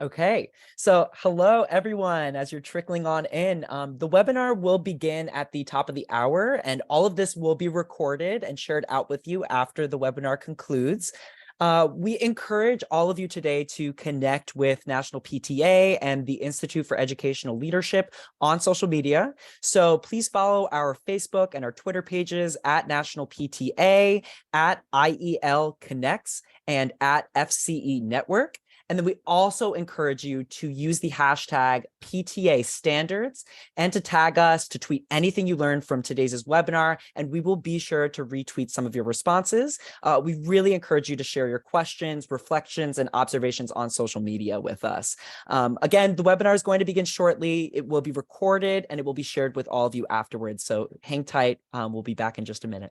Okay, so hello everyone. As you're trickling on in, the webinar will begin at the top of the hour, and all of this will be recorded and shared out with you after the webinar concludes. We encourage all of you today to connect with National PTA and the Institute for Educational Leadership on social media. So please follow our Facebook and our Twitter pages at National PTA, at IEL Connects, and at FCE Network. And then we also encourage you to use the hashtag PTA standards and to tag us, to tweet anything you learned from today's webinar, and we will be sure to retweet some of your responses. We really encourage you to share your questions, reflections, and observations on social media with us. Again, the webinar is going to begin shortly. It will be recorded and it will be shared with all of you afterwards. So hang tight. We'll be back in just a minute.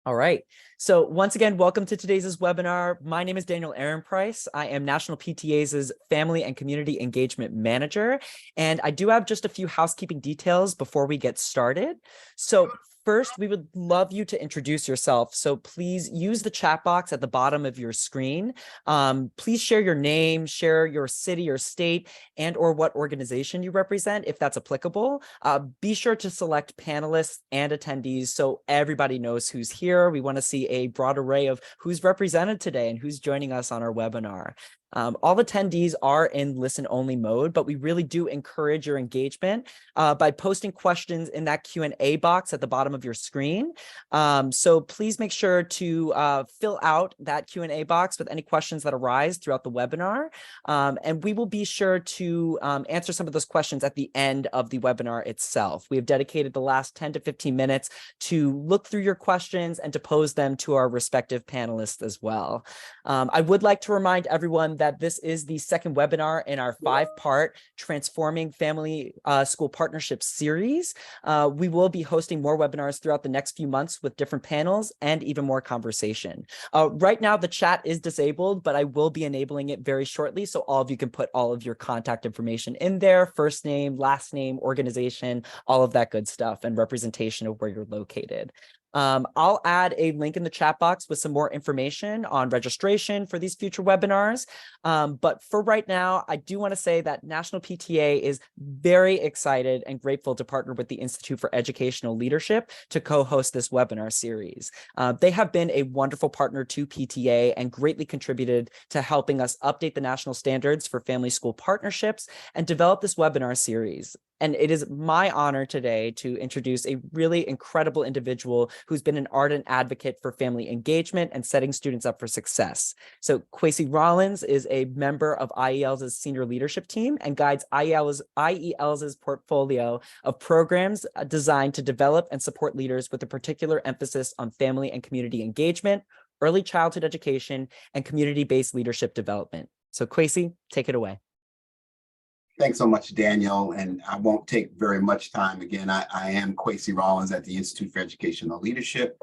All right. So once again, welcome to today's webinar. My name is Daniel Aaron Price. I am National PTA's Family and Community Engagement Manager. And I do have just a few housekeeping details before we get started. So first, we would love you to introduce yourself. So please use the chat box at the bottom of your screen. Please share your name, share your city or state, and or what organization you represent, if that's applicable. Be sure to select panelists and attendees so everybody knows who's here. We want to see a broad array of who's represented today and who's joining us on our webinar. All attendees are in listen-only mode, but we really do encourage your engagement by posting questions in that Q&A box at the bottom of your screen. So please make sure to fill out that Q&A box with any questions that arise throughout the webinar. And we will be sure to answer some of those questions at the end of the webinar itself. We have dedicated the last 10 to 15 minutes to look through your questions and to pose them to our respective panelists as well. I would like to remind everyone that this is the second webinar in our 5-part Transforming Family School Partnerships series. We will be hosting more webinars throughout the next few months with different panels and even more conversation. Right now, the chat is disabled, but I will be enabling it very shortly, so all of you can put all of your contact information in there, first name, last name, organization, all of that good stuff, and representation of where you're located. I'll add a link in the chat box with some more information on registration for these future webinars. But for right now, I do want to say that National PTA is very excited and grateful to partner with the Institute for Educational Leadership to co-host this webinar series. They have been a wonderful partner to PTA and greatly contributed to helping us update the national standards for family school partnerships and develop this webinar series. And it is my honor today to introduce a really incredible individual who's been an ardent advocate for family engagement and setting students up for success. So Kwesi Rollins is a member of IEL's senior leadership team and guides IEL's portfolio of programs designed to develop and support leaders with a particular emphasis on family and community engagement, early childhood education, and community-based leadership development. So Kwesi, take it away. Thanks so much, Daniel, and I won't take very much time. Again, I am Kwesi Rollins at the Institute for Educational Leadership,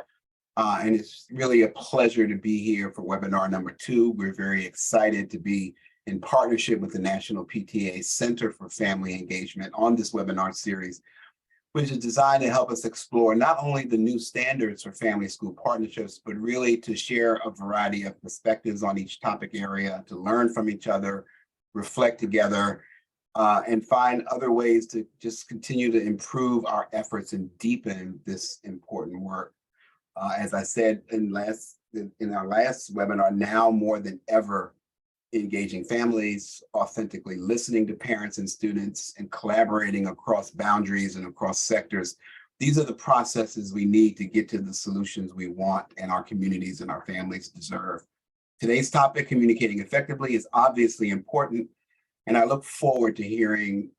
and it's really a pleasure to be here for webinar number 2. We're very excited to be in partnership with the National PTA Center for Family Engagement on this webinar series, which is designed to help us explore not only the new standards for family school partnerships, but really to share a variety of perspectives on each topic area, to learn from each other, reflect together, and find other ways to just continue to improve our efforts and deepen this important work. As I said in our last webinar, now more than ever, engaging families, authentically listening to parents and students, and collaborating across boundaries and across sectors. These are the processes we need to get to the solutions we want and our communities and our families deserve. Today's topic, communicating effectively, is obviously important, and I look forward to hearing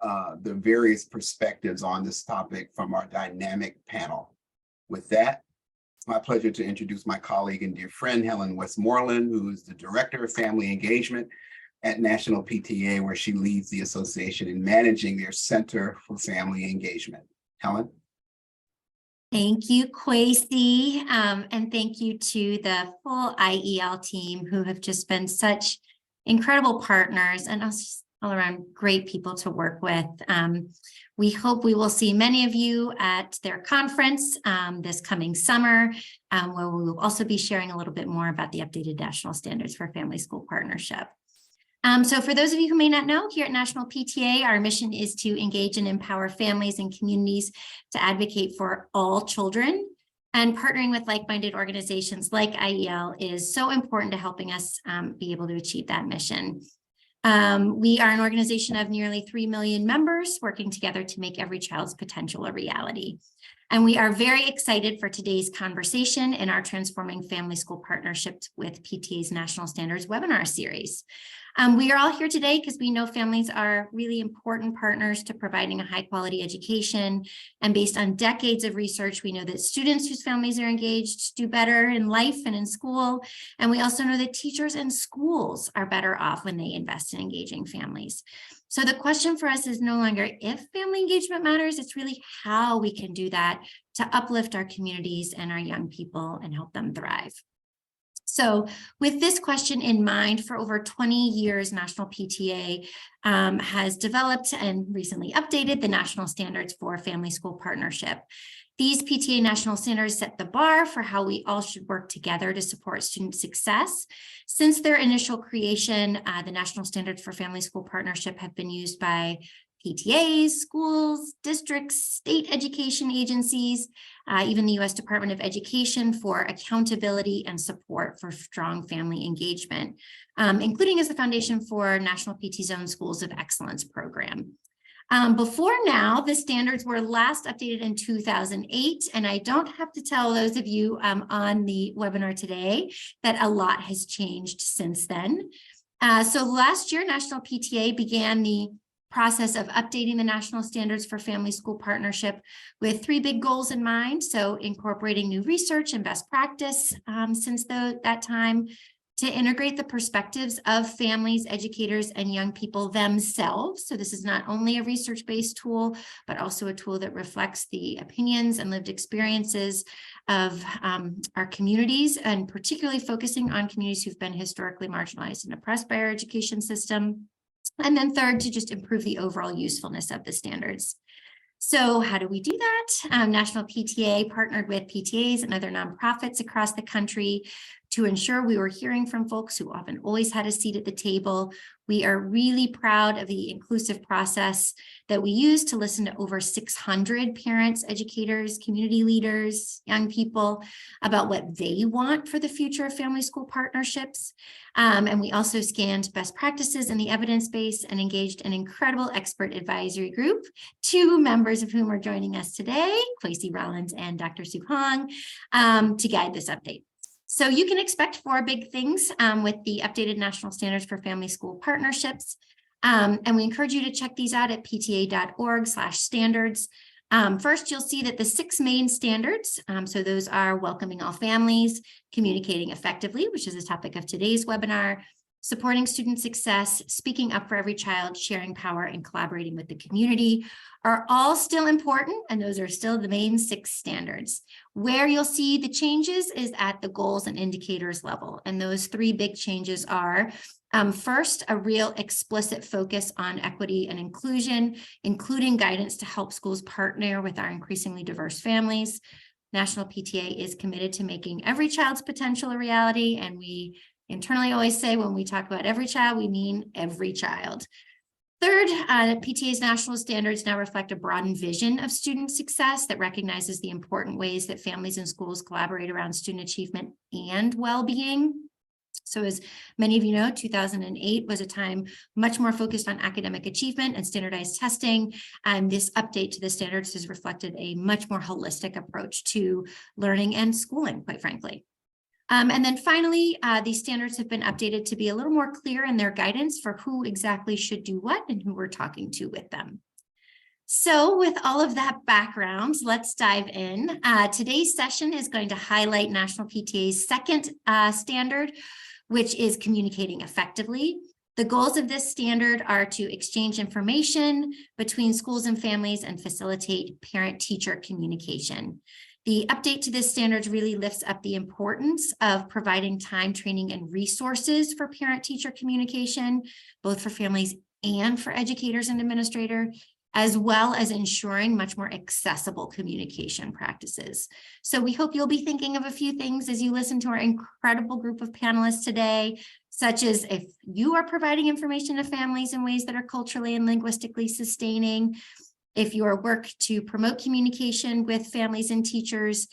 the various perspectives on this topic from our dynamic panel. With that, it's my pleasure to introduce my colleague and dear friend, Helen Westmoreland, who is the Director of Family Engagement at National PTA, where she leads the association in managing their Center for Family Engagement. Helen? Thank you, Kwesi, and thank you to the full IEL team who have just been such incredible partners and us all around great people to work with. We hope we will see many of you at their conference this coming summer, where we will also be sharing a little bit more about the updated national standards for family school partnership. So for those of you who may not know, here at National PTA, our mission is to engage and empower families and communities to advocate for all children. And partnering with like-minded organizations like IEL is so important to helping us be able to achieve that mission. We are an organization of nearly 3 million members working together to make every child's potential a reality. And we are very excited for today's conversation in our Transforming Family School Partnership with PTA's National Standards webinar series. We are all here today because we know families are really important partners to providing a high quality education. And based on decades of research, we know that students whose families are engaged do better in life and in school. And we also know that teachers and schools are better off when they invest in engaging families. So the question for us is no longer if family engagement matters, it's really how we can do that to uplift our communities and our young people and help them thrive. So with this question in mind, for over 20 years, National PTA has developed and recently updated the national standards for family school partnership. These PTA national standards set the bar for how we all should work together to support student success. Since their initial creation, the national standards for family school partnership have been used by PTAs, schools, districts, state education agencies, even the U.S. Department of Education for accountability and support for strong family engagement, including as the foundation for National PT Zone Schools of Excellence program. Before now, the standards were last updated in 2008, and I don't have to tell those of you on the webinar today that a lot has changed since then. So last year, National PTA began the process of updating the national standards for family school partnership with 3 big goals in mind. So incorporating new research and best practice since that time, to integrate the perspectives of families, educators, and young people themselves. So this is not only a research-based tool, but also a tool that reflects the opinions and lived experiences of our communities, and particularly focusing on communities who've been historically marginalized and oppressed by our education system. And then third, to just improve the overall usefulness of the standards. So how do we do that? National PTA partnered with PTAs and other nonprofits across the country to ensure we were hearing from folks who often always had a seat at the table. We are really proud of the inclusive process that we use to listen to over 600 parents, educators, community leaders, young people about what they want for the future of family school partnerships. And we also scanned best practices in the evidence base and engaged an incredible expert advisory group, 2 members of whom are joining us today, Kwesi Rollins and Dr. Sue Hong, to guide this update. So you can expect 4 big things with the updated national standards for family school partnerships. And we encourage you to check these out at pta.org/standards. First, you'll see that the 6 main standards, so those are welcoming all families, communicating effectively, which is the topic of today's webinar, supporting student success, speaking up for every child, sharing power, and collaborating with the community are all still important, and those are still the main 6 standards. Where you'll see the changes is at the goals and indicators level, and those 3 big changes are first, a real explicit focus on equity and inclusion, including guidance to help schools partner with our increasingly diverse families. National PTA is committed to making every child's potential a reality, and we internally always say when we talk about every child, we mean every child. Third, PTA's national standards now reflect a broadened vision of student success that recognizes the important ways that families and schools collaborate around student achievement and well-being. So as many of you know, 2008 was a time much more focused on academic achievement and standardized testing. And this update to the standards has reflected a much more holistic approach to learning and schooling, quite frankly. And then finally, these standards have been updated to be a little more clear in their guidance for who exactly should do what and who we're talking to with them. So with all of that background, let's dive in. Today's session is going to highlight National PTA's second standard, which is communicating effectively. The goals of this standard are to exchange information between schools and families and facilitate parent-teacher communication. The update to this standard really lifts up the importance of providing time, training, and resources for parent-teacher communication, both for families and for educators and administrators, as well as ensuring much more accessible communication practices. So we hope you'll be thinking of a few things as you listen to our incredible group of panelists today, such as if you are providing information to families in ways that are culturally and linguistically sustaining, if your work to promote communication with families and teachers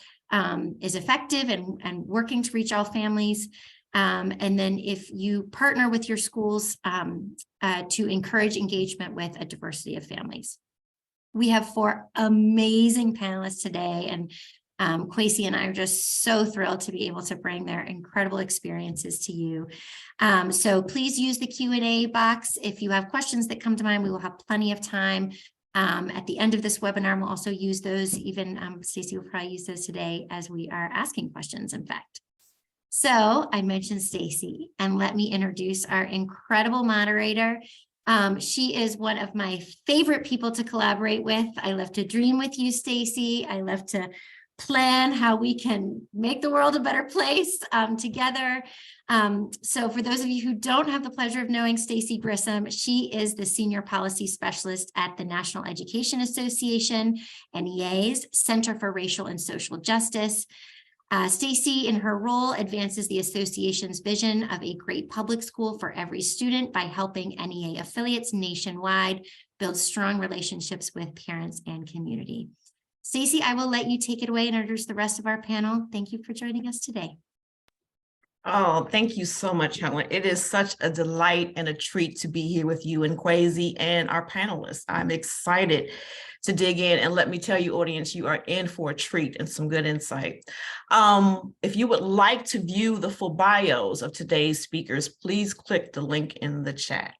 is effective and working to reach all families, and then if you partner with your schools to encourage engagement with a diversity of families. We have 4 amazing panelists today, and Kwesi and I are just so thrilled to be able to bring their incredible experiences to you. So please use the Q&A box. If you have questions that come to mind, we will have plenty of time. At the end of this webinar, we'll also use those, even Stacey will probably use those today as we are asking questions, in fact. So I mentioned Stacey, and let me introduce our incredible moderator. She is one of my favorite people to collaborate with. I love to dream with you, Stacey. I love to plan how we can make the world a better place together. So for those of you who don't have the pleasure of knowing Stacey Grissom, she is the Senior Policy Specialist at the National Education Association, NEA's Center for Racial and Social Justice. Stacey, in her role, advances the association's vision of a great public school for every student by helping NEA affiliates nationwide build strong relationships with parents and community. Stacey, I will let you take it away and introduce the rest of our panel. Thank you for joining us today. Oh, thank you so much, Helen. It is such a delight and a treat to be here with you and Kwesi and our panelists. I'm excited to dig in, and let me tell you, audience, you are in for a treat and some good insight. If you would like to view the full bios of today's speakers, please click the link in the chat.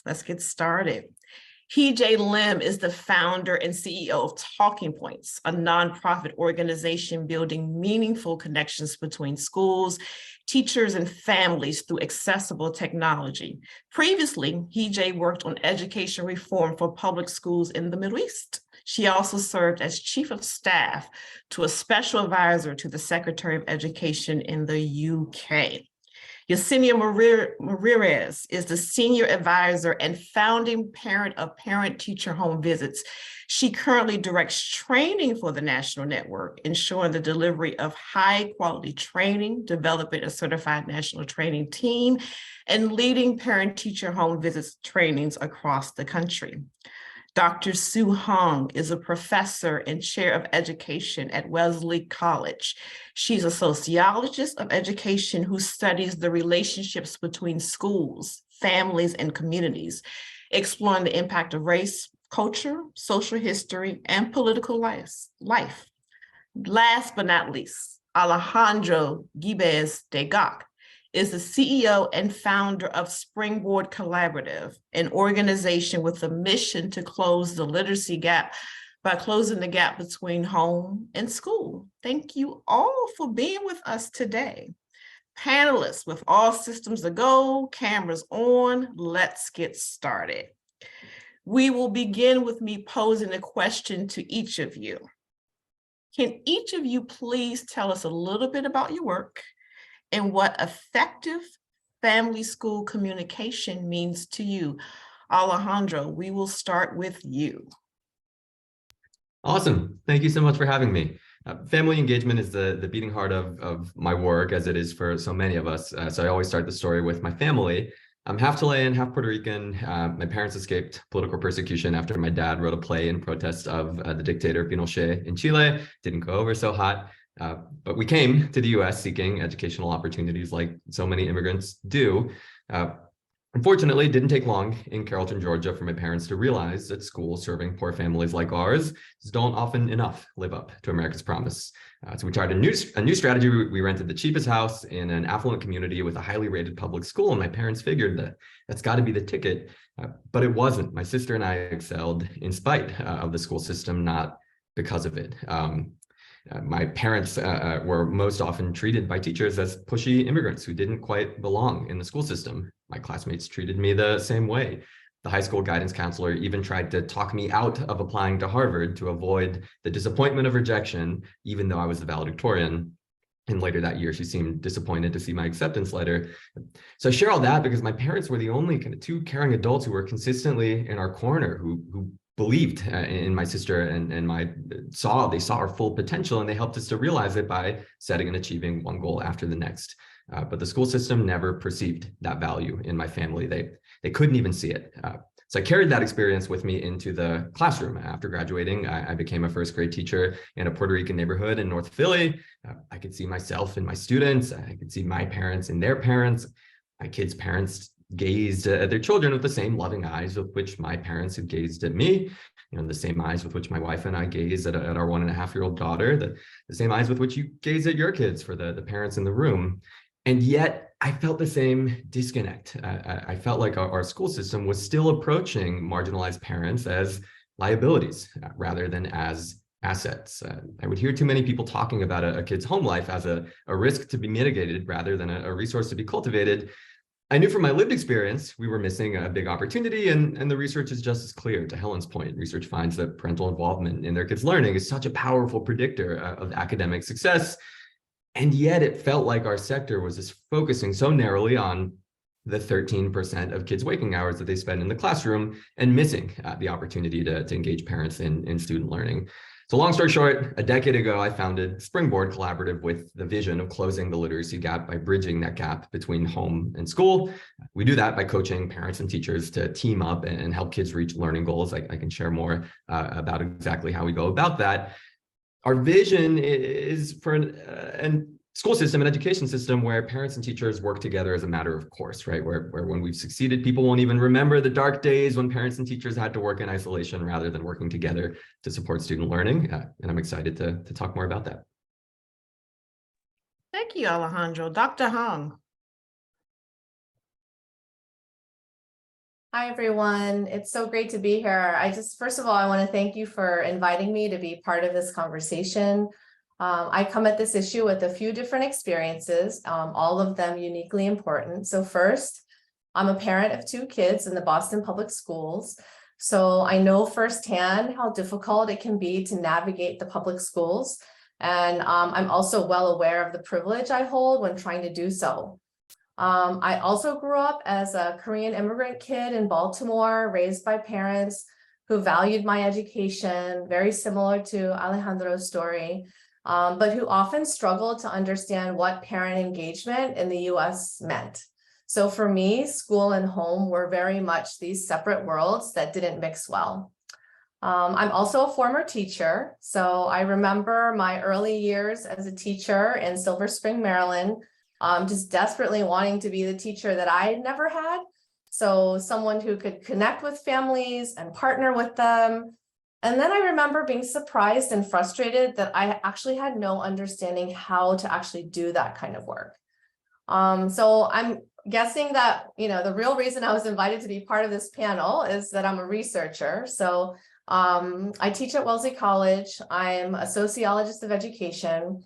Let's get started. Hee-Jae Lim is the founder and CEO of Talking Points, a nonprofit organization building meaningful connections between schools, teachers, and families through accessible technology. Previously, Hee-Jae worked on education reform for public schools in the Middle East. She also served as chief of staff to a special advisor to the Secretary of Education in the UK. Yesenia Marires is the senior advisor and founding parent of Parent Teacher Home Visits. She currently directs training for the national network, ensuring the delivery of high quality training, developing a certified national training team, and leading Parent Teacher Home Visits trainings across the country. Dr. Sue Hong is a professor and chair of education at Wellesley College. She's a sociologist of education who studies the relationships between schools, families, and communities, exploring the impact of race, culture, social history, and political life. Last but not least, Alejandro Gibes de Gach is the CEO and founder of Springboard Collaborative, an organization with a mission to close the literacy gap by closing the gap between home and school. Thank you all for being with us today. Panelists, with all systems a go, cameras on, let's get started. We will begin with me posing a question to each of you. Can each of you please tell us a little bit about your work and what effective family-school communication means to you? Alejandro, we will start with you. Awesome. Thank you so much for having me. Family engagement is the beating heart of my work, as it is for so many of us. So I always start the story with my family. I'm half Chilean, half Puerto Rican. My parents escaped political persecution after my dad wrote a play in protest of the dictator Pinochet in Chile. Didn't go over so hot. But we came to the US seeking educational opportunities like so many immigrants do. Unfortunately, it didn't take long in Carrollton, Georgia, for my parents to realize that schools serving poor families like ours don't often enough live up to America's promise. So we tried a new strategy. We rented the cheapest house in an affluent community with a highly rated public school, and my parents figured that that's got to be the ticket. But it wasn't. My sister and I excelled in spite of the school system, not because of it. My parents were most often treated by teachers as pushy immigrants who didn't quite belong in the school system. My classmates treated me the same way. The high school guidance counselor even tried to talk me out of applying to Harvard to avoid the disappointment of rejection, even though I was the valedictorian. And later that year, she seemed disappointed to see my acceptance letter. So I share all that because my parents were the only kind of two caring adults who were consistently in our corner, who believed in my sister and they saw our full potential, and they helped us to realize it by setting and achieving one goal after the next. But the school system never perceived that value in my family. They couldn't even see it. So I carried that experience with me into the classroom. After graduating, I became a first grade teacher in a Puerto Rican neighborhood in North Philly. I could see myself in my students. I could see my parents in their parents. My kids' parents gazed at their children with the same loving eyes with which my parents had gazed at me, the same eyes with which my wife and I gaze at our 1.5-year-old daughter, the same eyes with which you gaze at your kids for the parents in the room. And yet I felt the same disconnect. I felt like our school system was still approaching marginalized parents as liabilities rather than as assets. I would hear too many people talking about a kid's home life as a risk to be mitigated rather than a resource to be cultivated. I knew from my lived experience, we were missing a big opportunity, and the research is just as clear. To Helen's point, research finds that parental involvement in their kids' learning is such a powerful predictor of academic success. And yet it felt like our sector was just focusing so narrowly on the 13% of kids' waking hours that they spend in the classroom and missing the opportunity to engage parents in student learning. So long story short, a decade ago, I founded Springboard Collaborative with the vision of closing the literacy gap by bridging that gap between home and school. We do that by coaching parents and teachers to team up and help kids reach learning goals. I can share more about exactly how we go about that. Our vision is for a school system, an education system where parents and teachers work together as a matter of course, right? Where when we've succeeded, people won't even remember the dark days when parents and teachers had to work in isolation rather than working together to support student learning. And I'm excited to talk more about that. Thank you, Alejandro. Dr. Hong. Hi, everyone. It's so great to be here. First of all, I want to thank you for inviting me to be part of this conversation. I come at this issue with a few different experiences, all of them uniquely important. So first, I'm a parent of 2 kids in the Boston Public Schools. So I know firsthand how difficult it can be to navigate the public schools. And I'm also well aware of the privilege I hold when trying to do so. I also grew up as a Korean immigrant kid in Baltimore, raised by parents who valued my education, very similar to Alejandro's story, but who often struggled to understand what parent engagement in the US meant. So for me, school and home were very much these separate worlds that didn't mix well. I'm also a former teacher. So I remember my early years as a teacher in Silver Spring, Maryland, just desperately wanting to be the teacher that I had never had. So someone who could connect with families and partner with them. And then I remember being surprised and frustrated that I actually had no understanding how to actually do that kind of work. So I'm guessing that, the real reason I was invited to be part of this panel is that I'm a researcher. So I teach at Wellesley College. I'm a sociologist of education.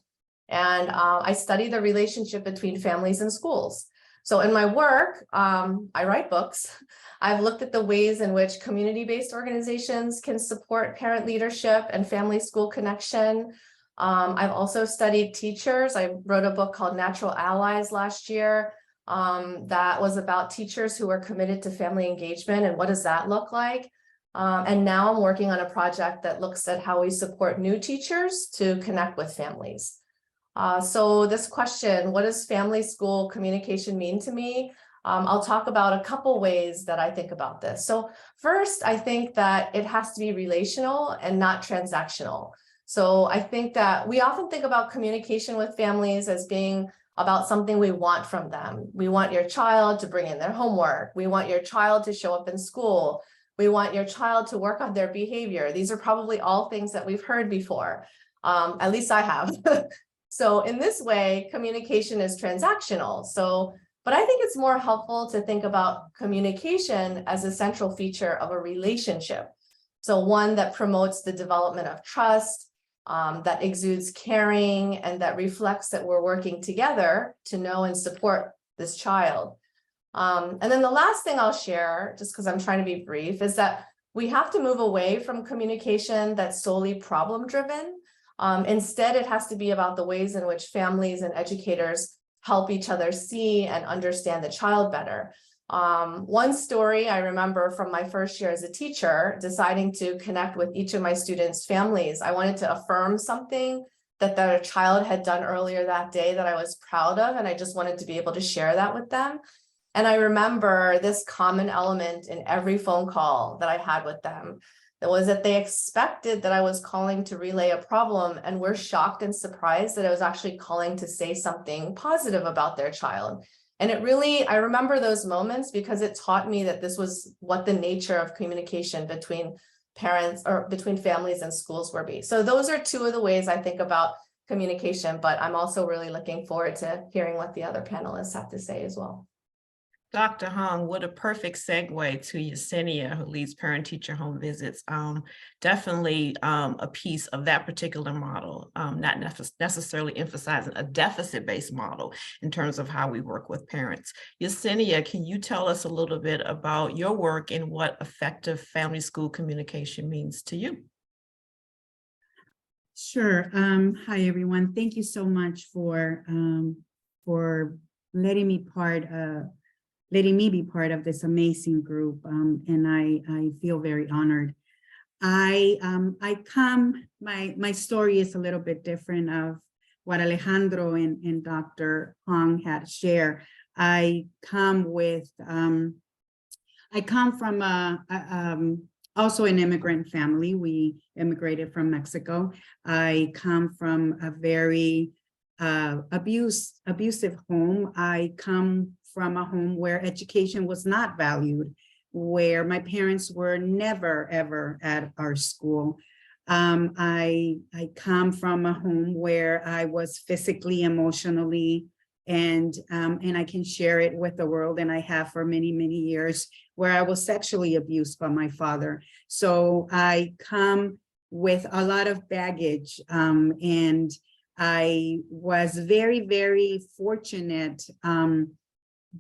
And I study the relationship between families and schools. So in my work, I write books. I've looked at the ways in which community-based organizations can support parent leadership and family-school connection. I've also studied teachers. I wrote a book called Natural Allies last year that was about teachers who are committed to family engagement and what does that look like. And now I'm working on a project that looks at how we support new teachers to connect with families. So this question, what does family school communication mean to me? I'll talk about a couple ways that I think about this. So first, I think that it has to be relational and not transactional. So I think that we often think about communication with families as being about something we want from them. We want your child to bring in their homework. We want your child to show up in school. We want your child to work on their behavior. These are probably all things that we've heard before. At least I have. So in this way, communication is transactional. But I think it's more helpful to think about communication as a central feature of a relationship. So one that promotes the development of trust, that exudes caring, and that reflects that we're working together to know and support this child. And then the last thing I'll share, just because I'm trying to be brief, is that we have to move away from communication that's solely problem-driven. Instead, it has to be about the ways in which families and educators help each other see and understand the child better. One story I remember from my first year as a teacher, deciding to connect with each of my students' families. I wanted to affirm something that their child had done earlier that day that I was proud of, and I just wanted to be able to share that with them. And I remember this common element in every phone call that I had with them. That was that they expected that I was calling to relay a problem and were shocked and surprised that I was actually calling to say something positive about their child. And it really, I remember those moments because it taught me that this was what the nature of communication between parents or between families and schools would be. So those are two of the ways I think about communication, but I'm also really looking forward to hearing what the other panelists have to say as well. Dr. Hung, what a perfect segue to Yesenia, who leads parent-teacher home visits. Definitely a piece of that particular model, not necessarily emphasizing a deficit-based model in terms of how we work with parents. Yesenia, can you tell us a little bit about your work and what effective family-school communication means to you? Sure. Hi, everyone. Thank you so much for letting me be part of this amazing group, and I feel very honored. My story is a little bit different of what Alejandro and Dr. Hong had shared. I come from also an immigrant family. We immigrated from Mexico. I come from a very abusive home. I come from a home where education was not valued, where my parents were never, ever at our school. I come from a home where I was physically, emotionally, and I can share it with the world, and I have for many, many years, where I was sexually abused by my father. So I come with a lot of baggage, and I was very, very fortunate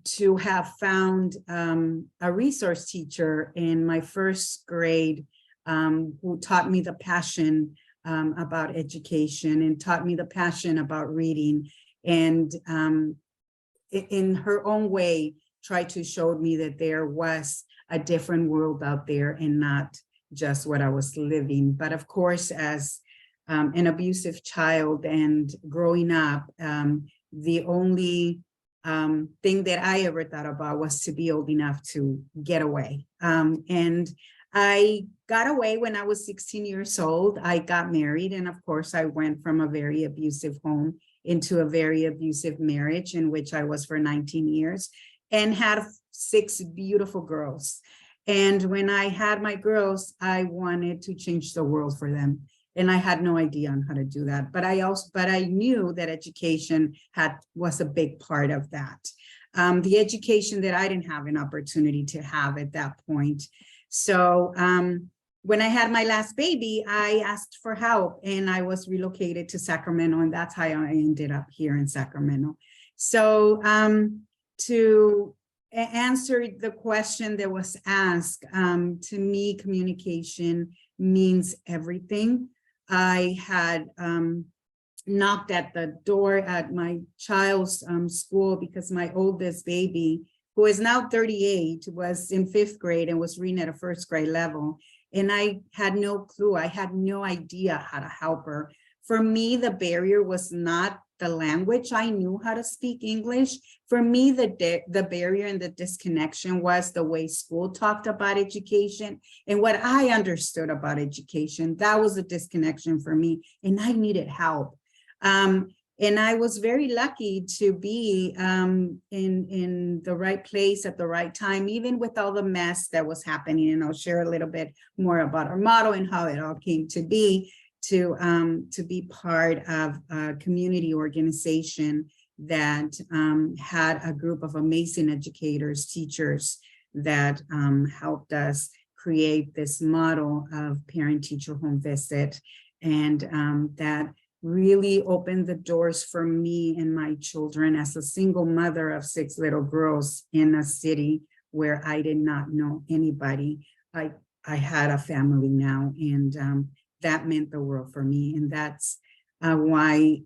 to have found a resource teacher in my first grade who taught me the passion about education and taught me the passion about reading, and in her own way tried to show me that there was a different world out there and not just what I was living. But of course, as an abusive child and growing up, the only thing that I ever thought about was to be old enough to get away. And I got away when I was 16 years old. I got married, and of course I went from a very abusive home into a very abusive marriage in which I was for 19 years and had 6 beautiful girls. And when I had my girls, I wanted to change the world for them. And I had no idea on how to do that. But I knew that education was a big part of that. The education that I didn't have an opportunity to have at that point. So when I had my last baby, I asked for help, and I was relocated to Sacramento, and that's how I ended up here in Sacramento. So to answer the question that was asked, to me, communication means everything. I had knocked at the door at my child's school because my oldest baby, who is now 38, was in 5th grade and was reading at a 1st grade level. And I had no clue. I had no idea how to help her. For me, the barrier was not the language. I knew how to speak English. For me, the barrier and the disconnection was the way school talked about education and what I understood about education. That was a disconnection for me, and I needed help. And I was very lucky to be in the right place at the right time, even with all the mess that was happening. And I'll share a little bit more about our model and how it all came to be part of a community organization that had a group of amazing educators, teachers that helped us create this model of parent-teacher home visit, and that really opened the doors for me and my children as a single mother of 6 little girls in a city where I did not know anybody. I had a family now, and that meant the world for me. And that's why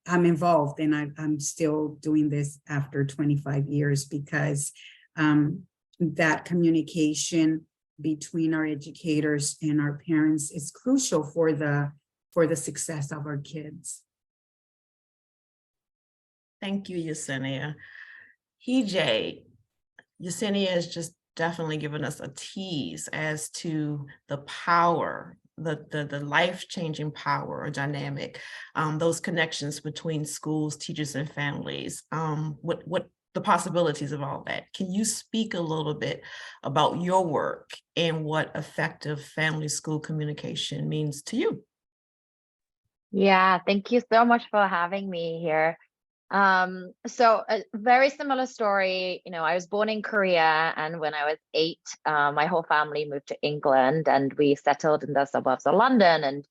I'm involved, and I'm still doing this after 25 years, because that communication between our educators and our parents is crucial for the success of our kids. Thank you, Yesenia. Yesenia has just definitely given us a tease as to the power, the life-changing power or dynamic, those connections between schools, teachers, and families, what the possibilities of all that. Can you speak a little bit about your work and what effective family-school communication means to you? Yeah, thank you so much for having me here. So a very similar story. I was born in Korea, and when I was 8, my whole family moved to England, and we settled in the suburbs of London. And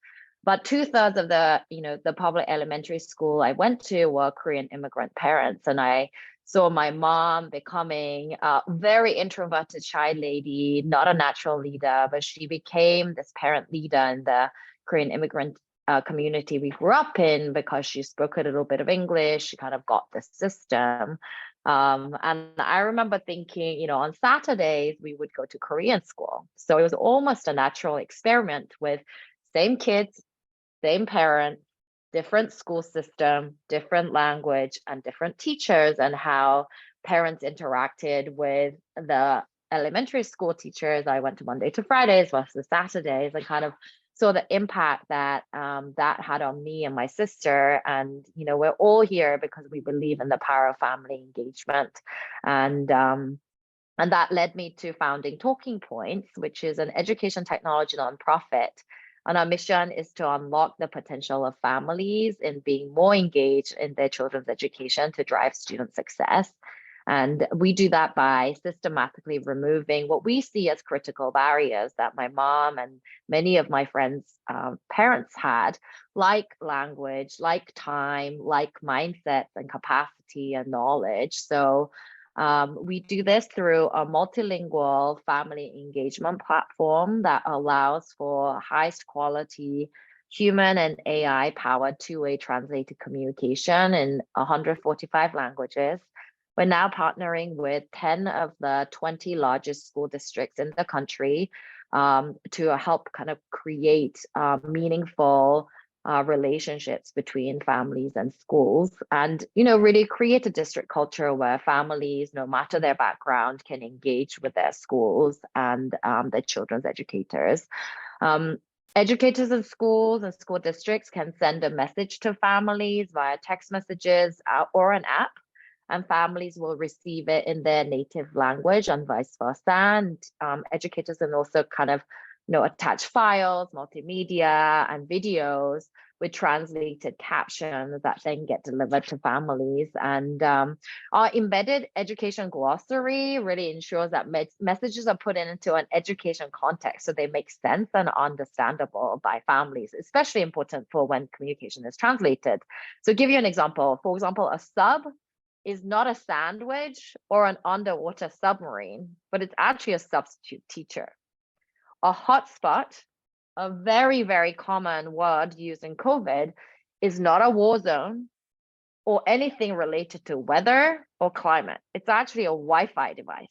about 2/3 of the public elementary school I went to were Korean immigrant parents, and I saw my mom becoming a very introverted, shy lady, not a natural leader, but she became this parent leader in the Korean immigrant community we grew up in, because she spoke a little bit of English. She kind of got the system. And I remember thinking, on Saturdays, we would go to Korean school. So it was almost a natural experiment with same kids, same parents, different school system, different language, and different teachers, and how parents interacted with the elementary school teachers. I went to Monday to Fridays versus Saturdays, and kind of saw the impact that that had on me and my sister. And we're all here because we believe in the power of family engagement, and that led me to founding Talking Points, which is an education technology nonprofit. And our mission is to unlock the potential of families in being more engaged in their children's education to drive student success. And we do that by systematically removing what we see as critical barriers that my mom and many of my friends' parents had, like language, like time, like mindsets and capacity and knowledge. So we do this through a multilingual family engagement platform that allows for highest quality human and AI powered two-way translated communication in 145 languages. We're now partnering with 10 of the 20 largest school districts in the country to help kind of create meaningful relationships between families and schools, and really create a district culture where families, no matter their background, can engage with their schools and their children's educators. Educators in schools and school districts can send a message to families via text messages or an app, and families will receive it in their native language and vice versa. And educators can also kind of attach files, multimedia, and videos with translated captions that then get delivered to families. And our embedded education glossary really ensures that messages are put into an education context so they make sense and understandable by families, especially important for when communication is translated. So give you an example. For example, a sub is not a sandwich or an underwater submarine, but it's actually a substitute teacher. A hotspot, a very, very common word used in COVID, is not a war zone or anything related to weather or climate. It's actually a Wi-Fi device.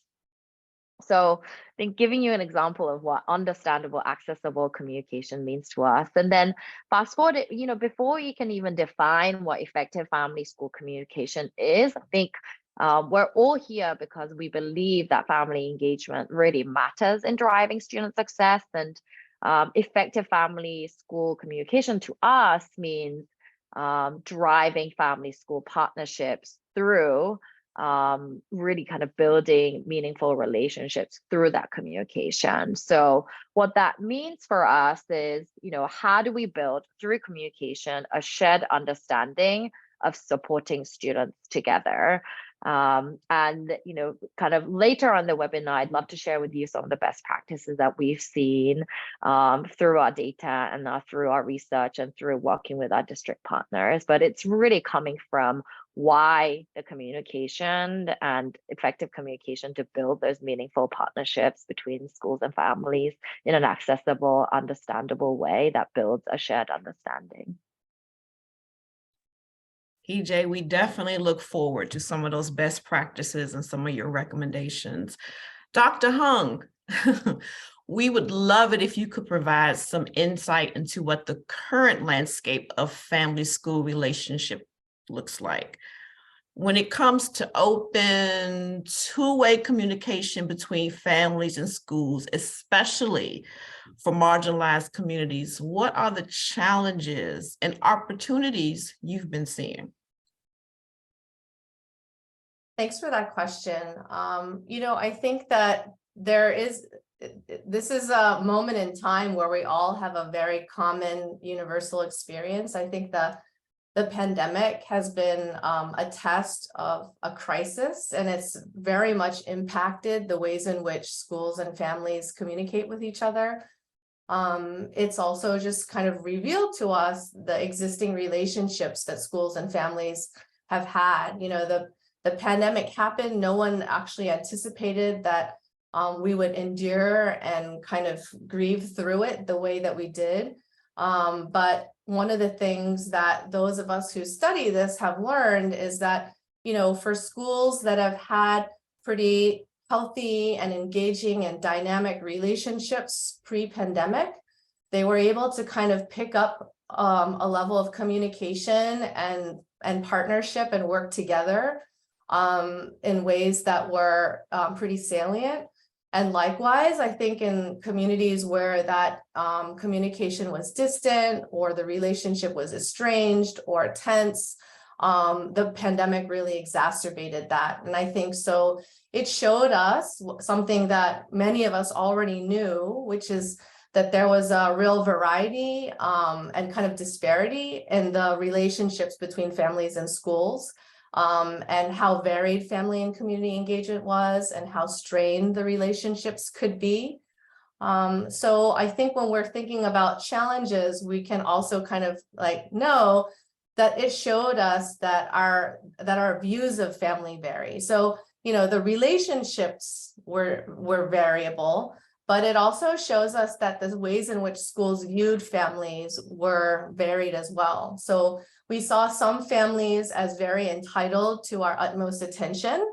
So I think giving you an example of what understandable, accessible communication means to us. And then fast forward, before you can even define what effective family school communication is, I think we're all here because we believe that family engagement really matters in driving student success. And effective family school communication to us means driving family school partnerships through really kind of building meaningful relationships through that communication. So what that means for us is, how do we build through communication a shared understanding of supporting students together? And kind of later on the webinar, I'd love to share with you some of the best practices that we've seen through our data and through our research and through working with our district partners. But it's really coming from why the communication and effective communication to build those meaningful partnerships between schools and families in an accessible, understandable way that builds a shared understanding. EJ, we definitely look forward to some of those best practices and some of your recommendations. Dr. Hung, we would love it if you could provide some insight into what the current landscape of family-school relationship looks like. When it comes to open, two-way communication between families and schools, especially for marginalized communities, what are the challenges and opportunities you've been seeing? Thanks for that question. I think that this is a moment in time where we all have a very common universal experience. I think the pandemic has been a test of a crisis, and it's very much impacted the ways in which schools and families communicate with each other. It's also just kind of revealed to us the existing relationships that schools and families have had. The pandemic happened. No one actually anticipated that we would endure and kind of grieve through it the way that we did. But one of the things that those of us who study this have learned is that, for schools that have had pretty healthy and engaging and dynamic relationships pre-pandemic, they were able to kind of pick up a level of communication and partnership and work together in ways that were pretty salient. And likewise, I think in communities where that communication was distant or the relationship was estranged or tense, the pandemic really exacerbated that. And I think so it showed us something that many of us already knew, which is that there was a real variety and kind of disparity in the relationships between families and schools. And how varied family and community engagement was and how strained the relationships could be. So I think when we're thinking about challenges, we can also kind of know that it showed us that our views of family vary. So, the relationships were variable, but it also shows us that the ways in which schools viewed families were varied as well. So we saw some families as very entitled to our utmost attention,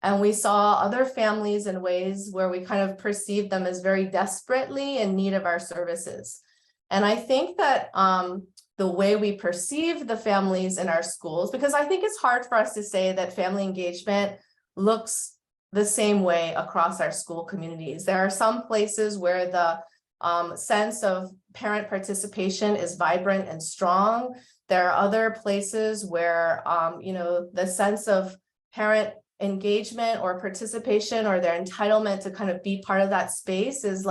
and we saw other families in ways where we kind of perceived them as very desperately in need of our services. And I think that the way we perceive the families in our schools, because I think it's hard for us to say that family engagement looks the same way across our school communities. There are some places where the sense of parent participation is vibrant and strong. There are other places where, the sense of parent engagement or participation or their entitlement to kind of be part of that space is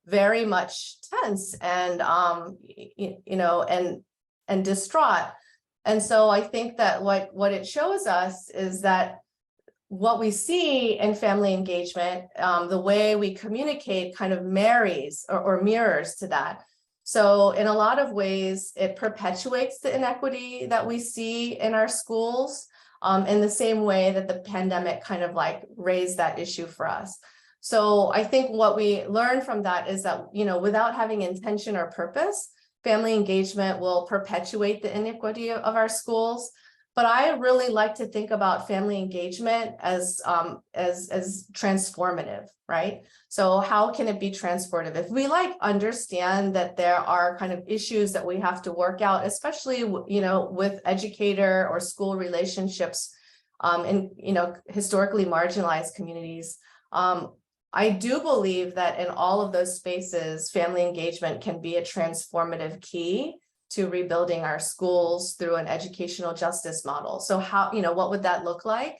very much tense and, and distraught. And so I think that what it shows us is that what we see in family engagement, the way we communicate kind of marries or mirrors to that. So in a lot of ways, it perpetuates the inequity that we see in our schools in the same way that the pandemic kind of raised that issue for us. So I think what we learned from that is that, without having intention or purpose, family engagement will perpetuate the inequity of our schools. But I really like to think about family engagement as transformative, right? So how can it be transformative? If we like understand that there are kind of issues that we have to work out, especially, you know, with educator or school relationships in, you know, historically marginalized communities, I do believe that in all of those spaces, family engagement can be a transformative key to rebuilding our schools through an educational justice model. So how, you know, what would that look like?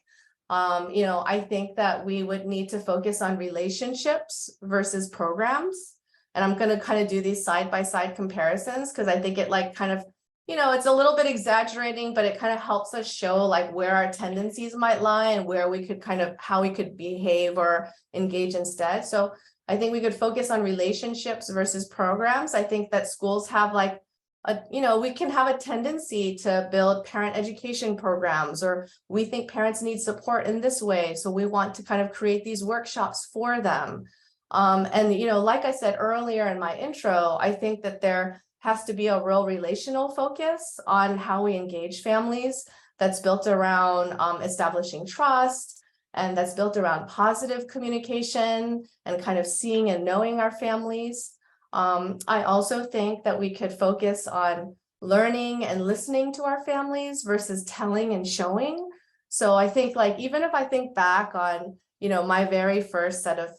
You know, I think that we would need to focus on relationships versus programs. And I'm going to kind of do these side-by-side comparisons because I think it like kind of, you know, it's a little bit exaggerating, but it kind of helps us show like where our tendencies might lie and where we could kind of, how we could behave or engage instead. So I think we could focus on relationships versus programs. I think that schools have like, you know, we can have a tendency to build parent education programs, or we think parents need support in this way. So we want to kind of create these workshops for them. And, you know, like I said earlier in my intro, I think that there has to be a real relational focus on how we engage families that's built around establishing trust, and that's built around positive communication and kind of seeing and knowing our families. I also think that we could focus on learning and listening to our families versus telling and showing. So I think like, even if I think back on, you know, my very first set of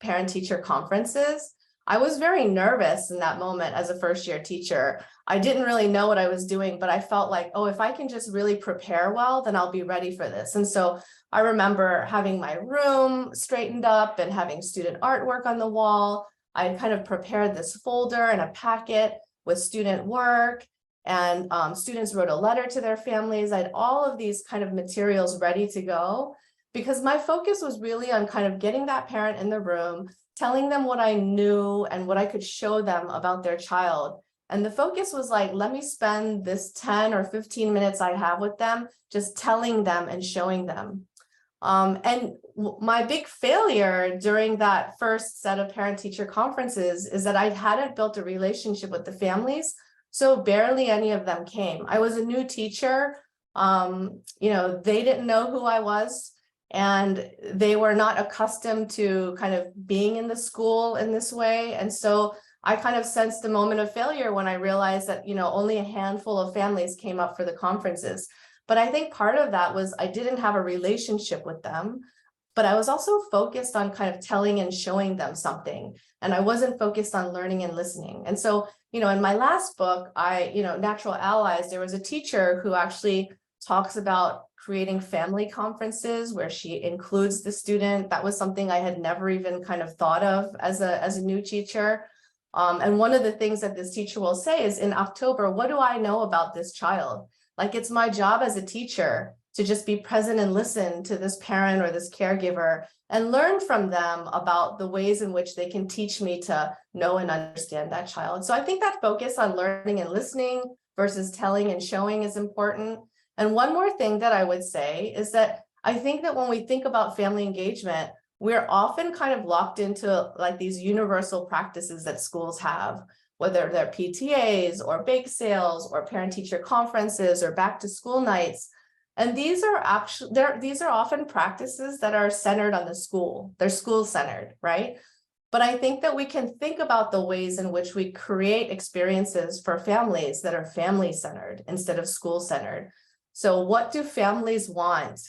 parent-teacher conferences, I was very nervous in that moment as a first-year teacher. I didn't really know what I was doing, but I felt like, oh, if I can just really prepare well, then I'll be ready for this. And so I remember having my room straightened up and having student artwork on the wall. I had kind of prepared this folder and a packet with student work, and students wrote a letter to their families. I had all of these kind of materials ready to go because my focus was really on kind of getting that parent in the room, telling them what I knew and what I could show them about their child. And the focus was like, let me spend this 10 or 15 minutes I have with them, just telling them and showing them. And my big failure during that first set of parent-teacher conferences is that I hadn't built a relationship with the families, so barely any of them came. I was a new teacher. You know, they didn't know who I was, and they were not accustomed to kind of being in the school in this way. And so I kind of sensed a moment of failure when I realized that, you know, only a handful of families came up for the conferences. But I think part of that was I didn't have a relationship with them, but I was also focused on kind of telling and showing them something. And I wasn't focused on learning and listening. And so, you know, in my last book, Natural Allies, there was a teacher who actually talks about creating family conferences where she includes the student. That was something I had never even kind of thought of as a new teacher. And one of the things that this teacher will say is, in October, what do I know about this child? Like, it's my job as a teacher to just be present and listen to this parent or this caregiver and learn from them about the ways in which they can teach me to know and understand that child. So I think that focus on learning and listening versus telling and showing is important. And one more thing that I would say is that I think that when we think about family engagement, we're often kind of locked into like these universal practices that schools have, whether they're PTAs or bake sales or parent-teacher conferences or back to school nights. And these are often practices that are centered on the school. They're school-centered, right? But I think that we can think about the ways in which we create experiences for families that are family-centered instead of school-centered. So what do families want?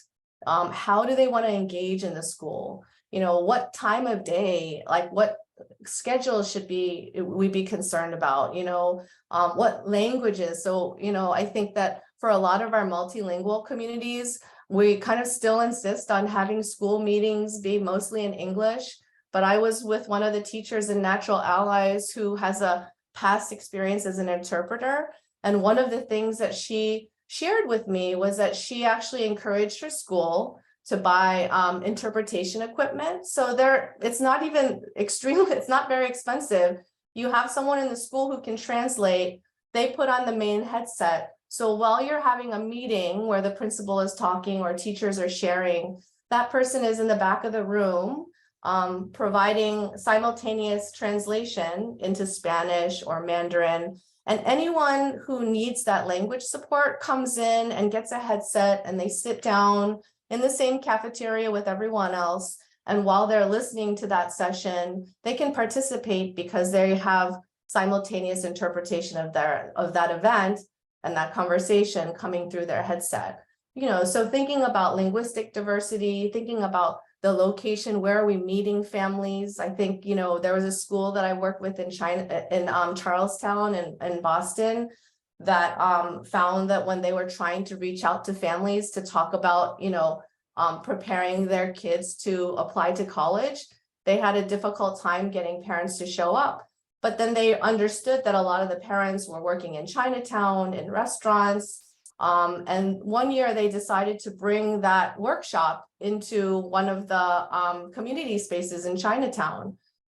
How do they want to engage in the school? You know, what time of day, like what schedules should we be concerned about, you know, what languages. So, you know, I think that for a lot of our multilingual communities, we kind of still insist on having school meetings be mostly in English. But I was with one of the teachers in Natural Allies who has a past experience as an interpreter. And one of the things that she shared with me was that she actually encouraged her school to buy interpretation equipment. So it's not even it's not very expensive. You have someone in the school who can translate. They put on the main headset. So while you're having a meeting where the principal is talking or teachers are sharing, that person is in the back of the room providing simultaneous translation into Spanish or Mandarin. And anyone who needs that language support comes in and gets a headset and they sit down in the same cafeteria with everyone else. And while they're listening to that session, they can participate because they have simultaneous interpretation of that event and that conversation coming through their headset. So thinking about linguistic diversity, thinking about the location, where are we meeting families? I think, there was a school that I worked with in Charlestown and Boston that found that when they were trying to reach out to families to talk about, preparing their kids to apply to college, they had a difficult time getting parents to show up. But then they understood that a lot of the parents were working in Chinatown, in restaurants. And one year they decided to bring that workshop into one of the community spaces in Chinatown.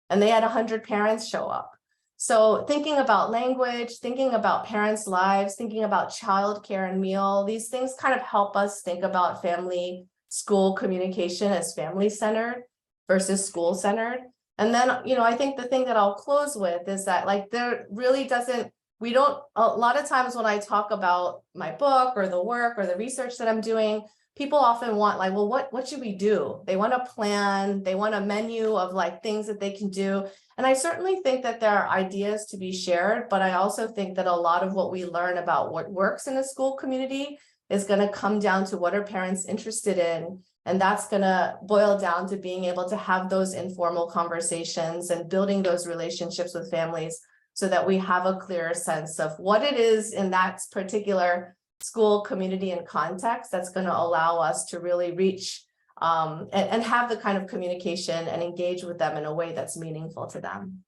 And they had 100 parents show up. So thinking about language, thinking about parents' lives, thinking about childcare and meal, these things kind of help us think about family school communication as family-centered versus school-centered. And then, I think the thing that I'll close with is that there really a lot of times when I talk about my book or the work or the research that I'm doing, people often want well, what should we do? They want a plan, they want a menu of things that they can do. And I certainly think that there are ideas to be shared, but I also think that a lot of what we learn about what works in a school community is going to come down to what are parents interested in. And that's going to boil down to being able to have those informal conversations and building those relationships with families so that we have a clearer sense of what it is in that particular school, community, and context that's going to allow us to really reach and have the kind of communication and engage with them in a way that's meaningful to them.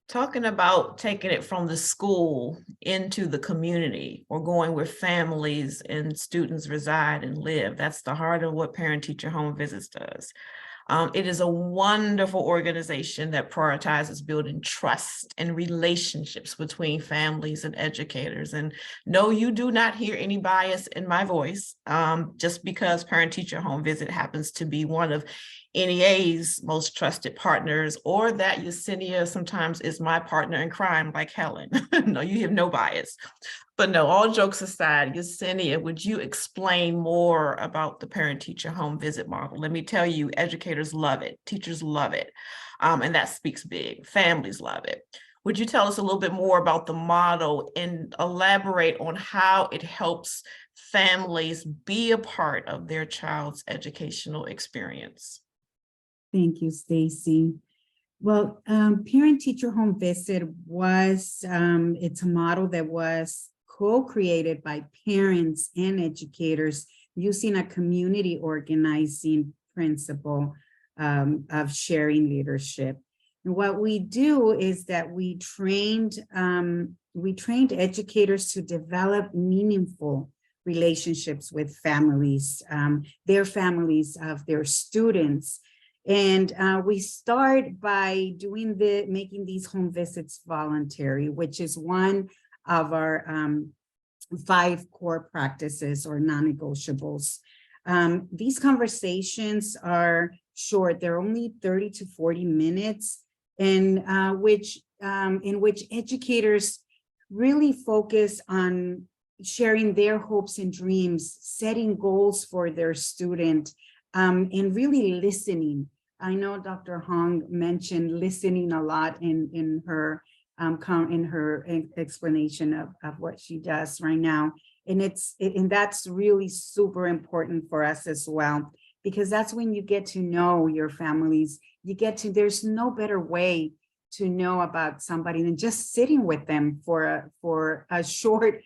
Talking about taking it from the school into the community or going where families and students reside and live. That's the heart of what Parent-Teacher Home Visits does. It is a wonderful organization that prioritizes building trust and relationships between families and educators. And no, you do not hear any bias in my voice, just because Parent-Teacher Home Visit happens to be one of NEA's most trusted partners, or that Yesenia sometimes is my partner in crime, like Helen. No, you have no bias. But no, all jokes aside, Yesenia, would you explain more about the Parent-Teacher Home Visit model? Let me tell you, educators love it, teachers love it, and that speaks big. Families love it. Would you tell us a little bit more about the model and elaborate on how it helps families be a part of their child's educational experience? Thank you, Stacy. Well, Parent-Teacher Home Visit was, it's a model that was co-created by parents and educators using a community organizing principle of sharing leadership. And what we do is that we trained educators to develop meaningful relationships with families, their families of their students. And we start by making these home visits voluntary, which is one of our 5 core practices or non-negotiables. These conversations are short; they're only 30 to 40 minutes, and in which educators really focus on sharing their hopes and dreams, setting goals for their student, and really listening. I know Dr. Hong mentioned listening a lot in her explanation of what she does right now, and that's really super important for us as well, because that's when you get to know your families. There's no better way to know about somebody than just sitting with them for a short,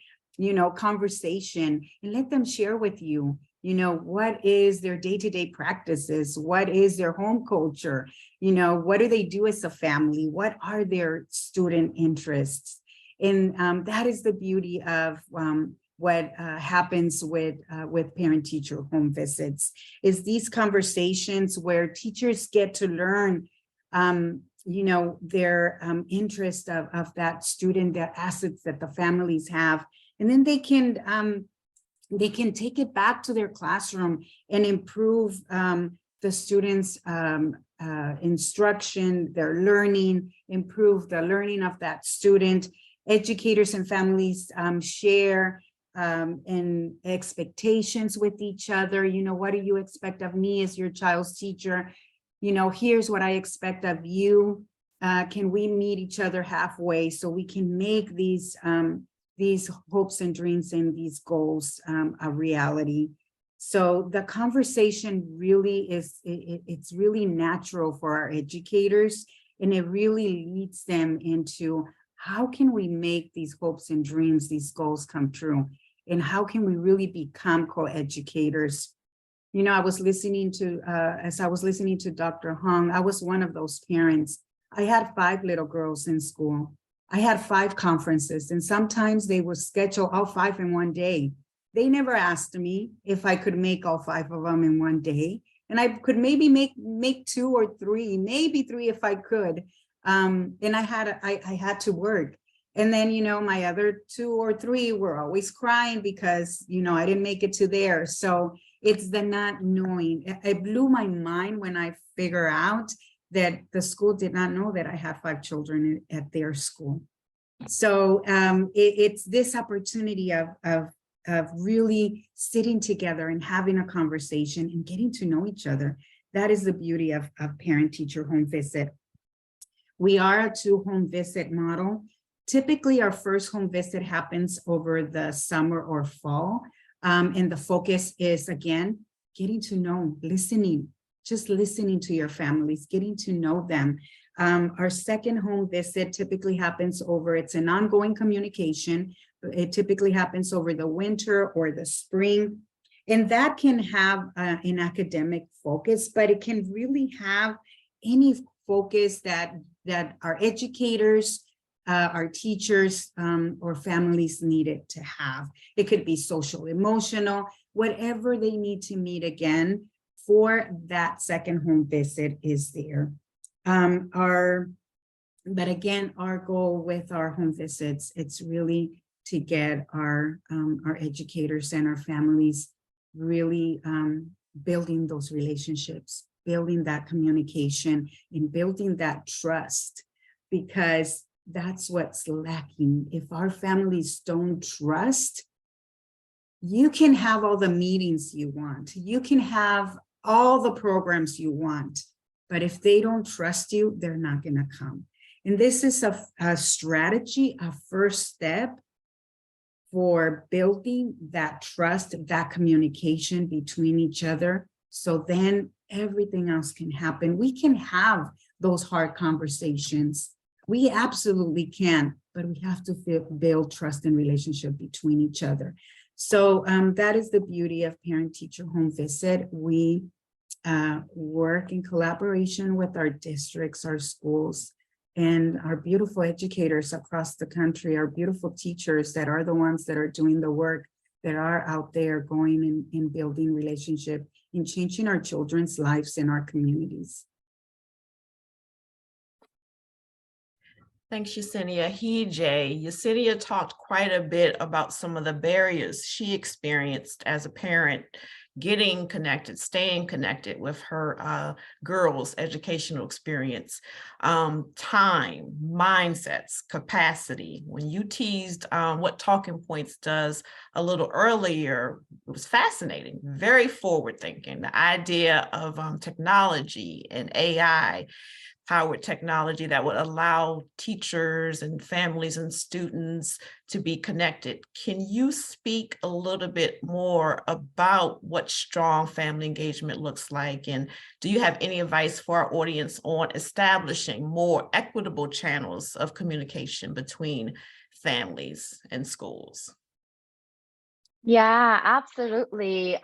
conversation, and let them share with you. What is their day-to-day practices? What is their home culture? What do they do as a family? What are their student interests? And that is the beauty of what happens with Parent-Teacher Home Visits, is these conversations where teachers get to learn their interest of that student, the assets that the families have, and then they can take it back to their classroom and improve the students' instruction, their learning, improve the learning of that student. Educators and families share and expectations with each other. You know, what do you expect of me as your child's teacher? You know, here's what I expect of you. Can we meet each other halfway so we can make these hopes and dreams and these goals a reality? So the conversation really is, it's really natural for our educators, and it really leads them into how can we make these hopes and dreams, these goals come true? And how can we really become co-educators? You know, I was listening to, as I was listening to Dr. Hong, I was one of those parents. I had 5 little girls in school. I had 5 conferences, and sometimes they would schedule all 5 in one day. They never asked me if I could make all 5 of them in one day. And I could maybe make 2 or 3, maybe 3 if I could. And I had to work. And then, you know, my other 2 or 3 were always crying because, you know, I didn't make it to there. So it's the not knowing. It blew my mind when I figure out that the school did not know that I had 5 children at their school. So it's this opportunity of really sitting together and having a conversation and getting to know each other. That is the beauty of parent-teacher home visit. We are a 2 home visit model. Typically, our first home visit happens over the summer or fall. And the focus is, again, getting to know, listening, just listening to your families, getting to know them. Our second home visit typically happens over, it's an ongoing communication. It typically happens over the winter or the spring. And that can have an academic focus, but it can really have any focus that our educators, our teachers, or families need it to have. It could be social, emotional, whatever they need to meet again for that second home visit is there. But again, our goal with our home visits, it's really to get our educators and our families really building those relationships, building that communication, and building that trust, because that's what's lacking. If our families don't trust, you can have all the meetings you want, you can have all the programs you want, but if they don't trust you, they're not going to come. And this is a strategy, a first step for building that trust, that communication between each other. So then everything else can happen. We can have those hard conversations. We absolutely can, but we have to build trust and relationship between each other. So that is the beauty of parent-teacher home visit. We work in collaboration with our districts, our schools, and our beautiful educators across the country, our beautiful teachers that are the ones that are doing the work, that are out there going and building relationship and changing our children's lives in our communities. Thanks, Yesenia. Yesenia talked quite a bit about some of the barriers she experienced as a parent, getting connected, staying connected with her girls' educational experience, time, mindsets, capacity. When you teased what Talking Points does a little earlier, it was fascinating, very forward thinking, the idea of technology and AI, powered technology that would allow teachers and families and students to be connected. Can you speak a little bit more about what strong family engagement looks like? And do you have any advice for our audience on establishing more equitable channels of communication between families and schools? Yeah, absolutely.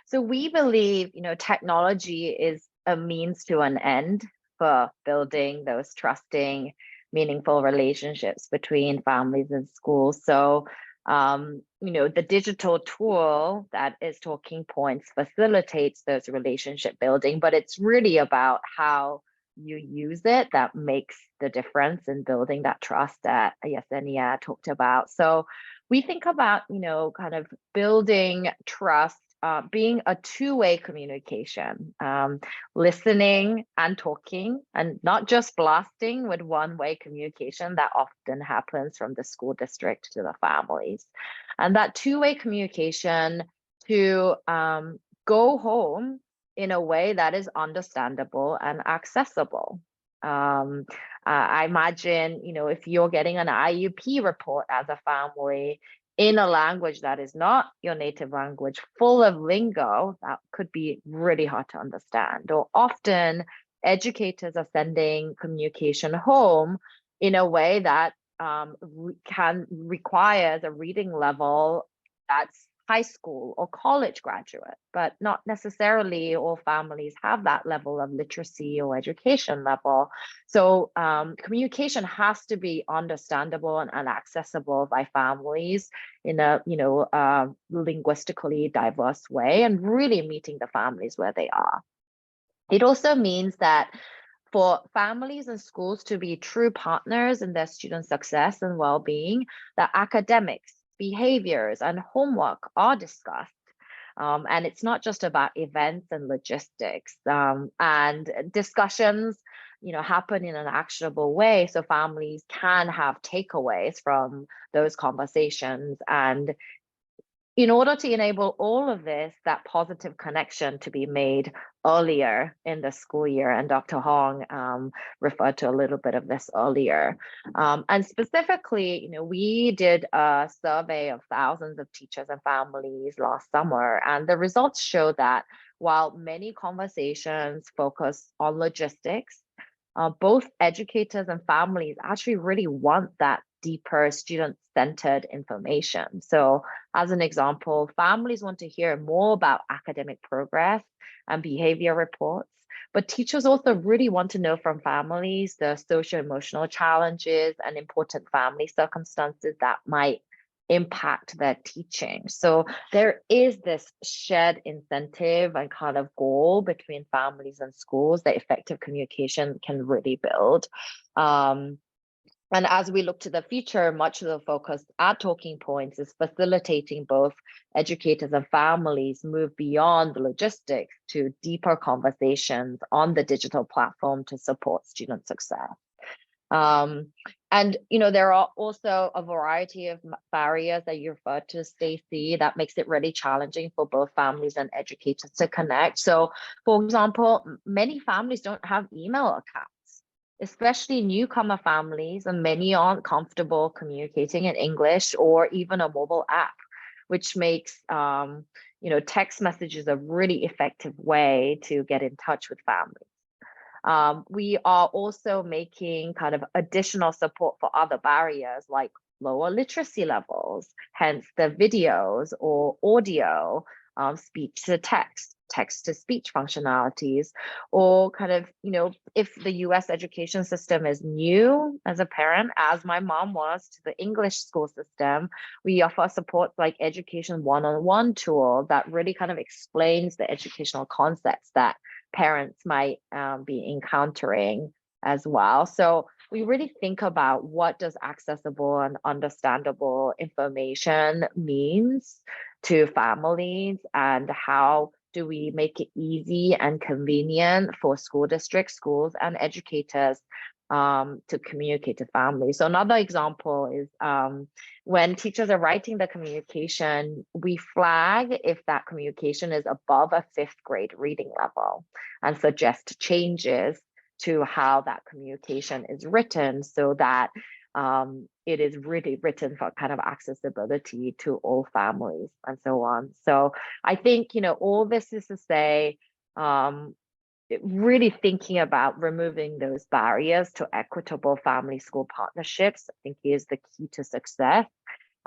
So we believe, technology is a means to an end for building those trusting, meaningful relationships between families and schools. So, the digital tool that is Talking Points facilitates those relationship building, but it's really about how you use it that makes the difference in building that trust that Yesenia talked about. So we think about, kind of building trust being a two-way communication, listening and talking, and not just blasting with one-way communication that often happens from the school district to the families. And that two-way communication to go home in a way that is understandable and accessible. I imagine, if you're getting an IUP report as a family in a language that is not your native language, full of lingo, that could be really hard to understand. Or often educators are sending communication home in a way that requires a reading level that's high school or college graduate, but not necessarily all families have that level of literacy or education level. So communication has to be understandable and accessible by families in a linguistically diverse way, and really meeting the families where they are. It also means that for families and schools to be true partners in their student success and well-being, that academics, behaviors, and homework are discussed. And it's not just about events and logistics. And discussions, happen in an actionable way, so families can have takeaways from those conversations. And in order to enable all of this, that positive connection to be made earlier in the school year, and Dr. Hong referred to a little bit of this earlier. And specifically, we did a survey of thousands of teachers and families last summer, and the results show that while many conversations focus on logistics, both educators and families actually really want that deeper student-centered information. So as an example, families want to hear more about academic progress and behavior reports, but teachers also really want to know from families the socio-emotional challenges and important family circumstances that might impact their teaching. So there is this shared incentive and kind of goal between families and schools that effective communication can really build. And as we look to the future, much of the focus at Talking Points is facilitating both educators and families move beyond the logistics to deeper conversations on the digital platform to support student success. And there are also a variety of barriers that you referred to, Stacey, that makes it really challenging for both families and educators to connect. So, for example, many families don't have email accounts, especially newcomer families, and many aren't comfortable communicating in English or even a mobile app, which makes text messages a really effective way to get in touch with families. We are also making kind of additional support for other barriers like lower literacy levels, hence the videos or audio, speech to text, text to speech functionalities, or kind of, if the US education system is new as a parent, as my mom was to the English school system, we offer support like Education One-on-One tool that really kind of explains the educational concepts that parents might be encountering as well. So we really think about what does accessible and understandable information means to families, and how do we make it easy and convenient for school districts, schools, and educators to communicate to families. So another example is when teachers are writing the communication, we flag if that communication is above a 5th grade reading level and suggest changes to how that communication is written, so that it is really written for kind of accessibility to all families and so on. So I think, all this is to say, really thinking about removing those barriers to equitable family school partnerships, I think, is the key to success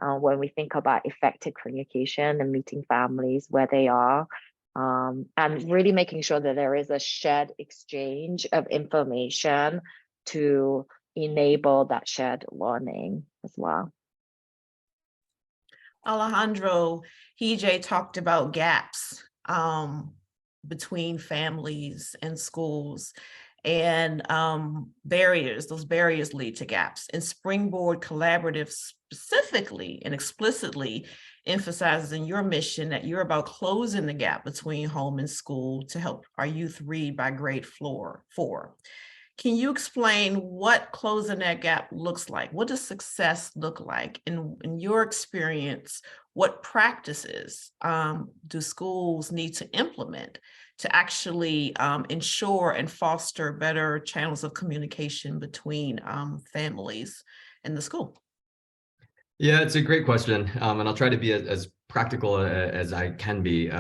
when we think about effective communication and meeting families where they are, and really making sure that there is a shared exchange of information to enable that shared learning as well. Alejandro, EJ talked about gaps between families and schools, and those barriers lead to gaps. And Springboard Collaborative specifically and explicitly emphasizes in your mission that you're about closing the gap between home and school to help our youth read by grade 4. Can you explain what closing that gap looks like? What does success look like in your experience? What practices do schools need to implement to actually ensure and foster better channels of communication between families and the school? Yeah, it's a great question. And I'll try to be as practical as I can be.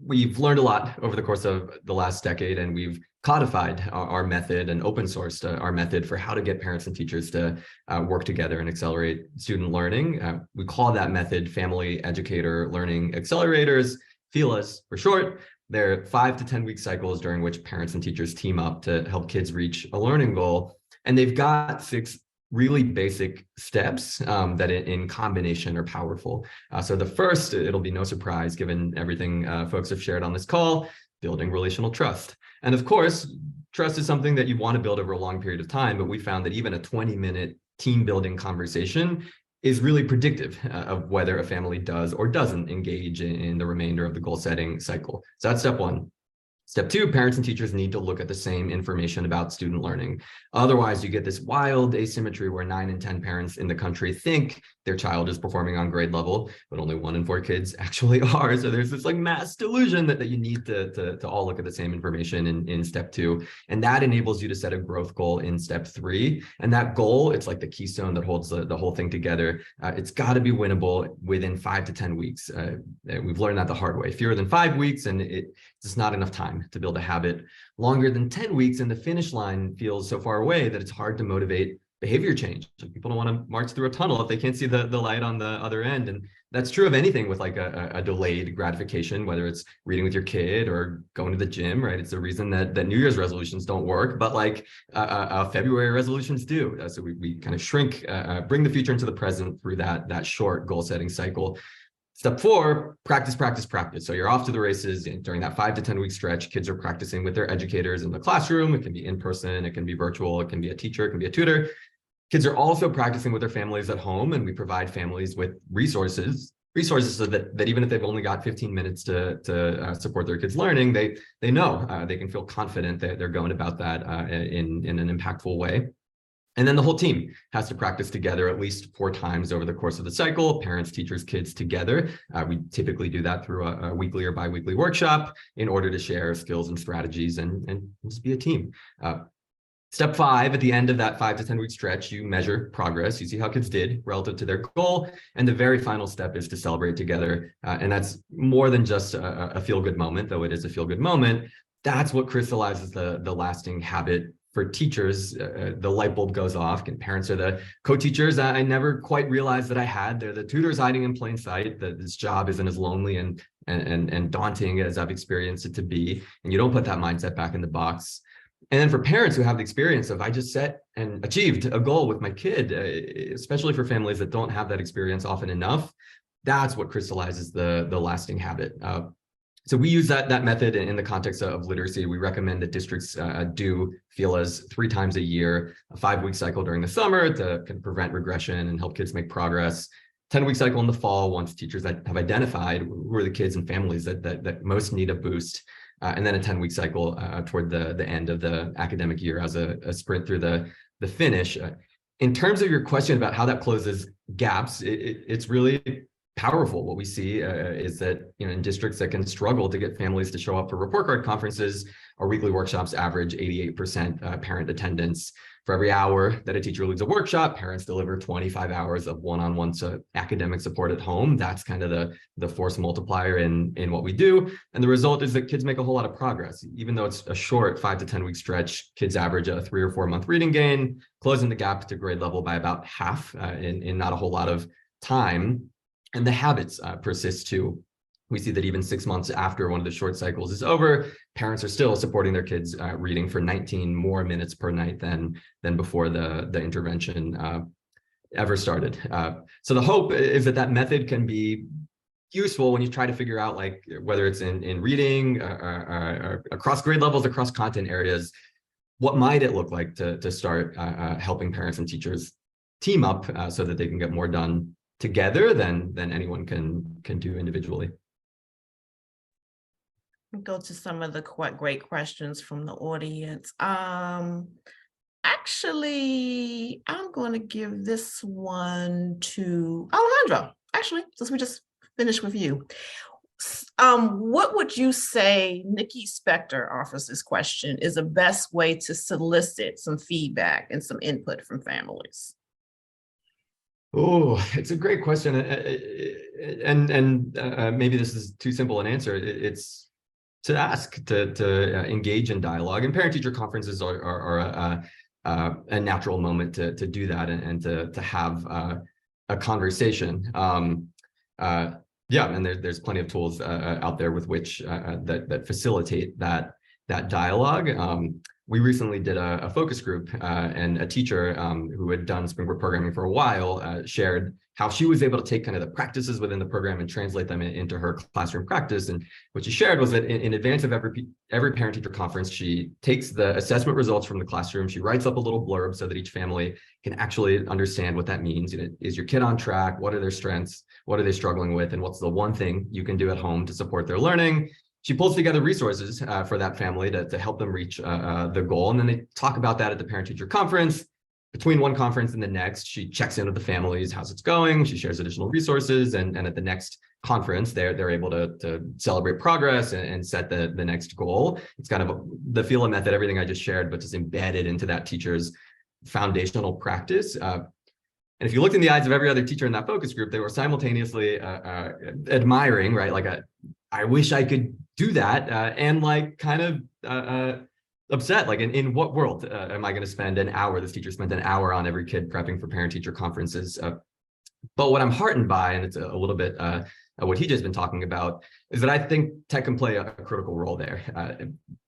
We've learned a lot over the course of the last decade, and we've codified our method and open sourced our method for how to get parents and teachers to work together and accelerate student learning. We call that method Family Educator Learning Accelerators, FELAs for short. They're 5 to 10 week cycles during which parents and teachers team up to help kids reach a learning goal. And they've got 6 really basic steps that in combination are powerful. So the first, it'll be no surprise given everything folks have shared on this call, building relational trust. And of course, trust is something that you want to build over a long period of time, but we found that even a 20-minute team building conversation is really predictive of whether a family does or doesn't engage in the remainder of the goal setting cycle. So that's step 1. Step 2, parents and teachers need to look at the same information about student learning. Otherwise, you get this wild asymmetry where 9 in 10 parents in the country think their child is performing on grade level, but only 1 in 4 kids actually are. So there's this like mass delusion that you need to all look at the same information in step 2. And that enables you to set a growth goal in step 3. And that goal, it's like the keystone that holds the whole thing together. It's got to be winnable within 5 to 10 weeks. We've learned that the hard way. Fewer than 5 weeks, and it's just not enough time to build a habit. Longer than 10 weeks and the finish line feels so far away that it's hard to motivate behavior change. So people don't want to march through a tunnel if they can't see the light on the other end. And that's true of anything with like a delayed gratification, whether it's reading with your kid or going to the gym, right? It's the reason that New Year's resolutions don't work, but like February resolutions do. So we kind of shrink, bring the future into the present through that short goal setting cycle. Step 4, practice, practice, practice. So you're off to the races during that 5 to 10 week stretch. Kids are practicing with their educators in the classroom. It can be in person, it can be virtual, it can be a teacher, it can be a tutor. Kids are also practicing with their families at home, and we provide families with resources so that even if they've only got 15 minutes to support their kids' learning, they know they can feel confident that they're going about that in an impactful way. And then the whole team has to practice together at least 4 times over the course of the cycle, parents, teachers, kids together. We typically do that through a weekly or bi-weekly workshop in order to share skills and strategies and just be a team. Step 5, at the end of that 5 to 10 week stretch, you measure progress. You see how kids did relative to their goal. And the very final step is to celebrate together. And that's more than just a feel-good moment, though it is a feel-good moment. That's what crystallizes the lasting habit. For teachers, the light bulb goes off, and parents are the co-teachers I never quite realized that I had. They're the tutors hiding in plain sight, that this job isn't as lonely and daunting as I've experienced it to be. And you don't put that mindset back in the box. And then for parents who have the experience of, I just set and achieved a goal with my kid, especially for families that don't have that experience often enough, that's what crystallizes the lasting habit. So we use that method in the context of literacy. We recommend that districts do FELAs 3 times a year, a 5-week cycle during the summer to prevent regression and help kids make progress. 10-week cycle in the fall once teachers that have identified who are the kids and families that most need a boost. And then a 10-week cycle toward the end of the academic year as a sprint through the finish. In terms of your question about how that closes gaps, it's really powerful. What we see is that in districts that can struggle to get families to show up for report card conferences, our weekly workshops average 88% parent attendance. For every hour that a teacher leads a workshop, parents deliver 25 hours of one-on-one academic support at home. That's kind of the force multiplier in what we do. And the result is that kids make a whole lot of progress. Even though it's a short 5 to 10 week stretch, kids average a 3 or 4 month reading gain, closing the gap to grade level by about half in not a whole lot of time. And the habits persist too. We see that even 6 months after one of the short cycles is over, parents are still supporting their kids reading for 19 more minutes per night than before the intervention ever started. So the hope is that method can be useful when you try to figure out like whether it's in reading or across grade levels, across content areas, what might it look like to start helping parents and teachers team up so that they can get more done together than anyone can do individually. Go to some of the great questions from the audience. Actually, I'm going to give this one to Alejandro. Actually, since we just finished with you, what would you say, Nikki Spector offers this question, is the best way to solicit some feedback and some input from families? Oh, it's a great question, and maybe this is too simple an answer. It's to ask, to engage in dialogue, and parent-teacher conferences are a natural moment to do that and to have a conversation. Yeah, and there's plenty of tools out there with which that facilitate that dialogue. We recently did a focus group, and a teacher who had done Springboard programming for a while shared how she was able to take kind of the practices within the program and translate them into her classroom practice. And what she shared was that in advance of every parent-teacher conference, she takes the assessment results from the classroom, she writes up a little blurb so that each family can actually understand what that means. You know, is your kid on track? What are their strengths? What are they struggling with? And what's the one thing you can do at home to support their learning? She pulls together resources for that family to help them reach the goal. And then they talk about that at the parent-teacher conference. Between one conference and the next, she checks in with the families, how's it's going. She shares additional resources. And at the next conference, they're able to celebrate progress and set the next goal. It's kind of the FELA method, everything I just shared, but just embedded into that teacher's foundational practice. And if you looked in the eyes of every other teacher in that focus group, they were simultaneously admiring, right? Like, I wish I could do that, and like kind of upset, like in what world am I going to spend an hour? This teacher spent an hour on every kid prepping for parent-teacher conferences. But what I'm heartened by, and it's a little bit what he just been talking about, is that I think tech can play a critical role there.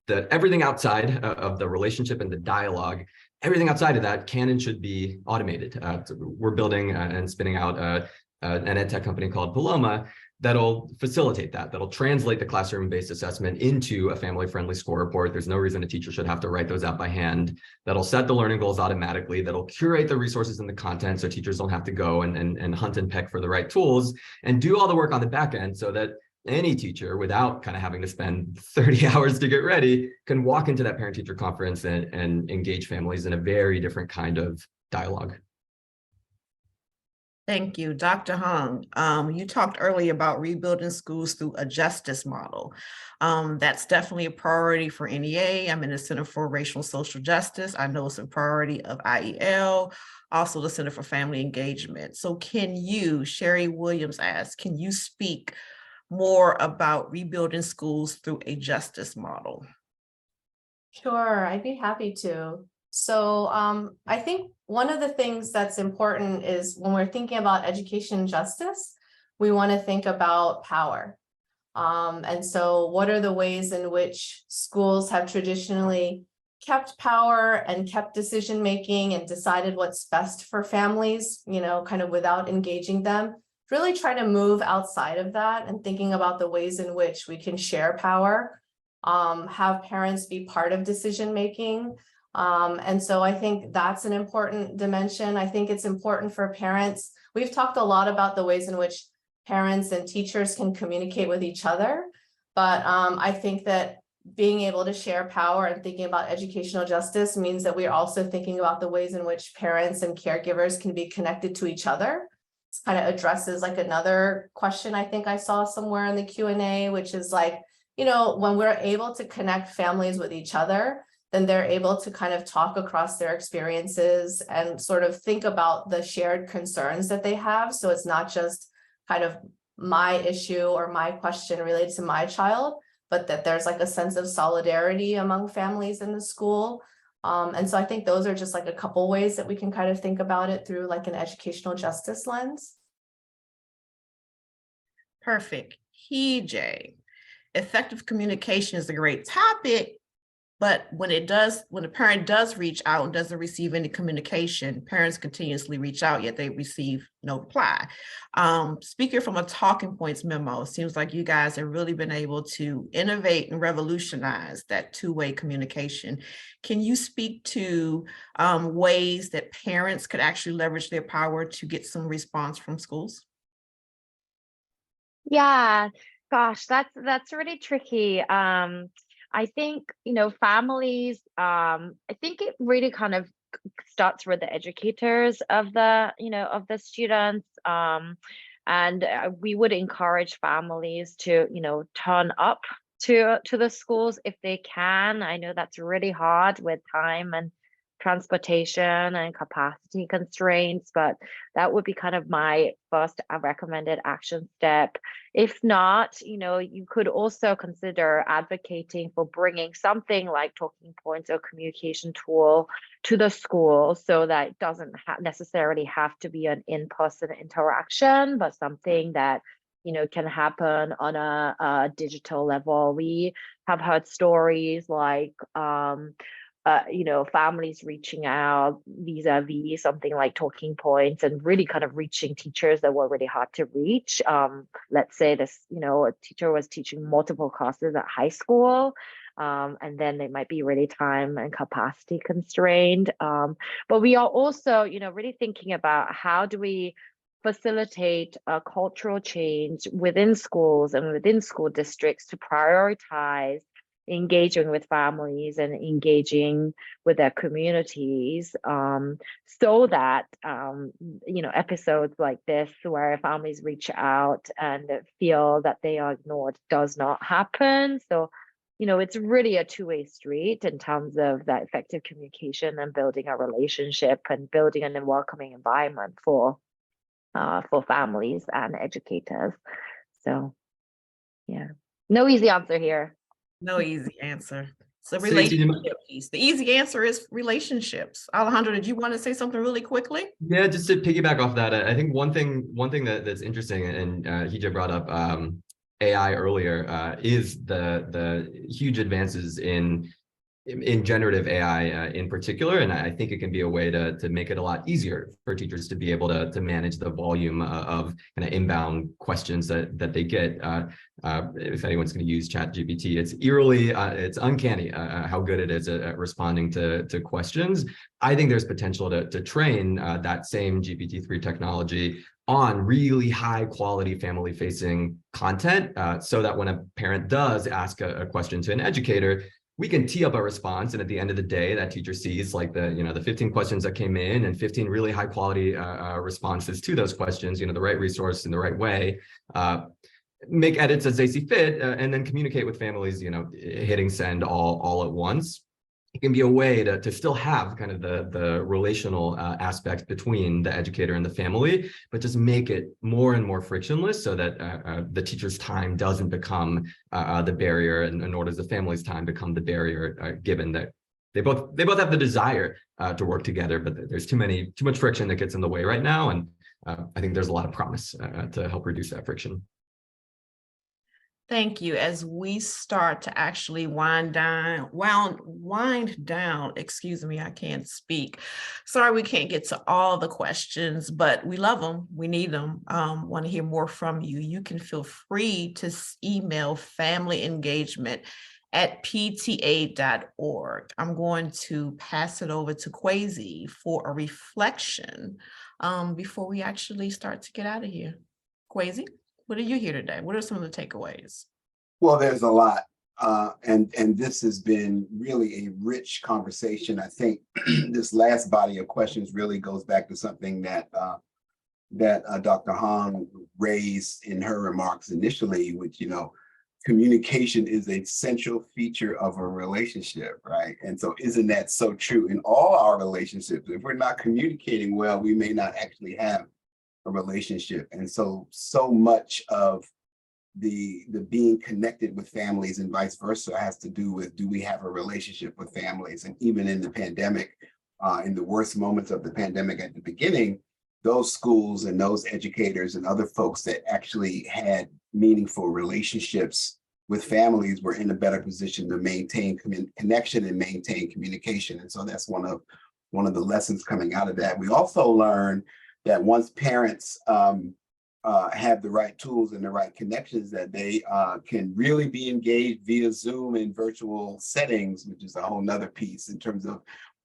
That everything outside of the relationship and the dialogue, everything outside of that can and should be automated. We're building and spinning out an ed tech company called Paloma that'll facilitate that, that'll translate the classroom-based assessment into a family-friendly score report. There's no reason a teacher should have to write those out by hand. That'll set the learning goals automatically, that'll curate the resources and the content so teachers don't have to go and hunt and peck for the right tools, and do all the work on the back end so that any teacher, without kind of having to spend 30 hours to get ready, can walk into that parent-teacher conference and engage families in a very different kind of dialogue. Thank you, Dr. Hung. You talked earlier about rebuilding schools through a justice model. That's definitely a priority for NEA. I'm in the Center for Racial and Social Justice. I know it's a priority of IEL, also the Center for Family Engagement. So can you, Sherry Williams asks, can you speak more about rebuilding schools through a justice model? Sure, I'd be happy to. So I think one of the things that's important is when we're thinking about education justice, we want to think about power. And so what are the ways in which schools have traditionally kept power and kept decision-making and decided what's best for families, you know, kind of without engaging them? Really try to move outside of that and thinking about the ways in which we can share power, have parents be part of decision-making. And so I think that's an important dimension. I think it's important for parents. We've talked a lot about the ways in which parents and teachers can communicate with each other, but I think that being able to share power and thinking about educational justice means that we're also thinking about the ways in which parents and caregivers can be connected to each other. This kind of addresses like another question I think I saw somewhere in the Q&A, which is like, you know, when we're able to connect families with each other, then they're able to kind of talk across their experiences and sort of think about the shared concerns that they have. So it's not just kind of my issue or my question related to my child, but that there's like a sense of solidarity among families in the school. And so I think those are just like a couple ways that we can kind of think about it through like an educational justice lens. Perfect. PJ, effective communication is a great topic. But when the parent does reach out and doesn't receive any communication, parents continuously reach out, yet they receive no reply. Speaking from a talking points memo, it seems like you guys have really been able to innovate and revolutionize that two-way communication. Can you speak to ways that parents could actually leverage their power to get some response from schools? Yeah, gosh, that's really tricky. I think, families, I think it really kind of starts with the educators of the students. And we would encourage families to, turn up to the schools if they can. I know that's really hard with time and transportation and capacity constraints, but that would be kind of my first recommended action step. If not, you could also consider advocating for bringing something like talking points or communication tool to the school so that it doesn't necessarily have to be an in-person interaction, but something that can happen on a digital level. We have heard stories like families reaching out vis-a-vis something like talking points and really kind of reaching teachers that were really hard to reach. Let's say a teacher was teaching multiple classes at high school, and then they might be really time and capacity constrained. But we are also, really thinking about how do we facilitate a cultural change within schools and within school districts to prioritize engaging with families and engaging with their communities, so that episodes like this where families reach out and feel that they are ignored does not happen. So it's really a two-way street in terms of that effective communication and building a relationship and building a welcoming environment for families and educators. So yeah, no easy answer here. No easy answer. So Stacey, relationship piece. The easy answer is relationships. Alejandro, did you want to say something really quickly? Yeah, just to piggyback off that, I think one thing that's interesting, and Hija brought up AI earlier, is the huge advances in generative AI in particular. And I think it can be a way to make it a lot easier for teachers to be able to manage the volume of kind of inbound questions that they get. If anyone's going to use ChatGPT, it's eerily, it's uncanny how good it is at responding to questions. I think there's potential to train that same GPT-3 technology on really high quality family facing content, so that when a parent does ask a question to an educator, we can tee up a response, and at the end of the day, that teacher sees like the 15 questions that came in and 15 really high quality responses to those questions, the right resource in the right way, make edits as they see fit, and then communicate with families, hitting send all at once. It can be a way to still have kind of the relational aspect between the educator and the family, but just make it more and more frictionless so that the teacher's time doesn't become the barrier, and nor does the family's time become the barrier, given that they both have the desire to work together, but there's too much friction that gets in the way right now. And I think there's a lot of promise to help reduce that friction. Thank you. As we start to actually wind down, excuse me, I can't speak. Sorry, we can't get to all the questions, but we love them. We need them. Want to hear more from you. You can feel free to email familyengagement@pta.org. I'm going to pass it over to Kwesi for a reflection before we actually start to get out of here. Kwesi? What are you here today? What are some of the takeaways? Well, there's a lot. And this has been really a rich conversation. I think this last body of questions really goes back to something that Dr. Hong raised in her remarks initially, which, communication is a central feature of a relationship, right? And so isn't that so true in all our relationships? If we're not communicating well, we may not actually have a relationship. And so much of the being connected with families and vice versa has to do with, do we have a relationship with families? And even in the pandemic, in the worst moments of the pandemic at the beginning, those schools and those educators and other folks that actually had meaningful relationships with families, we're in a better position to maintain connection and maintain communication. And so that's one of the lessons coming out of that. We also learn that once parents have the right tools and the right connections, that they can really be engaged via Zoom in virtual settings, which is a whole nother piece in terms of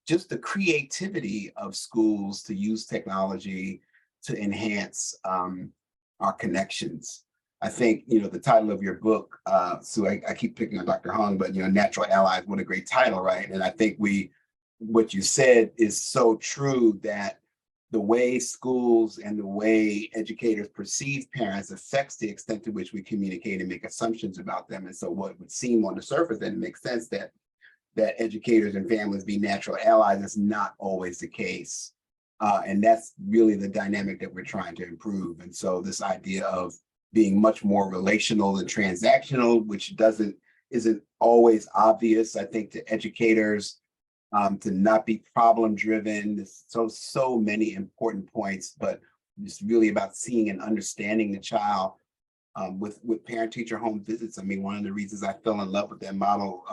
just the creativity of schools to use technology to enhance our connections. I think, the title of your book, Sue, I keep picking on Dr. Hung, but, Natural Allies, what a great title, right? And I think what you said is so true, that the way schools and the way educators perceive parents affects the extent to which we communicate and make assumptions about them. And so what would seem on the surface, and it makes sense that educators and families be natural allies, is not always the case. And that's really the dynamic that we're trying to improve. And so this idea of being much more relational and transactional, which isn't always obvious, I think, to educators, to not be problem driven. So many important points, but it's really about seeing and understanding the child. With parent-teacher home visits, I mean, one of the reasons I fell in love with that model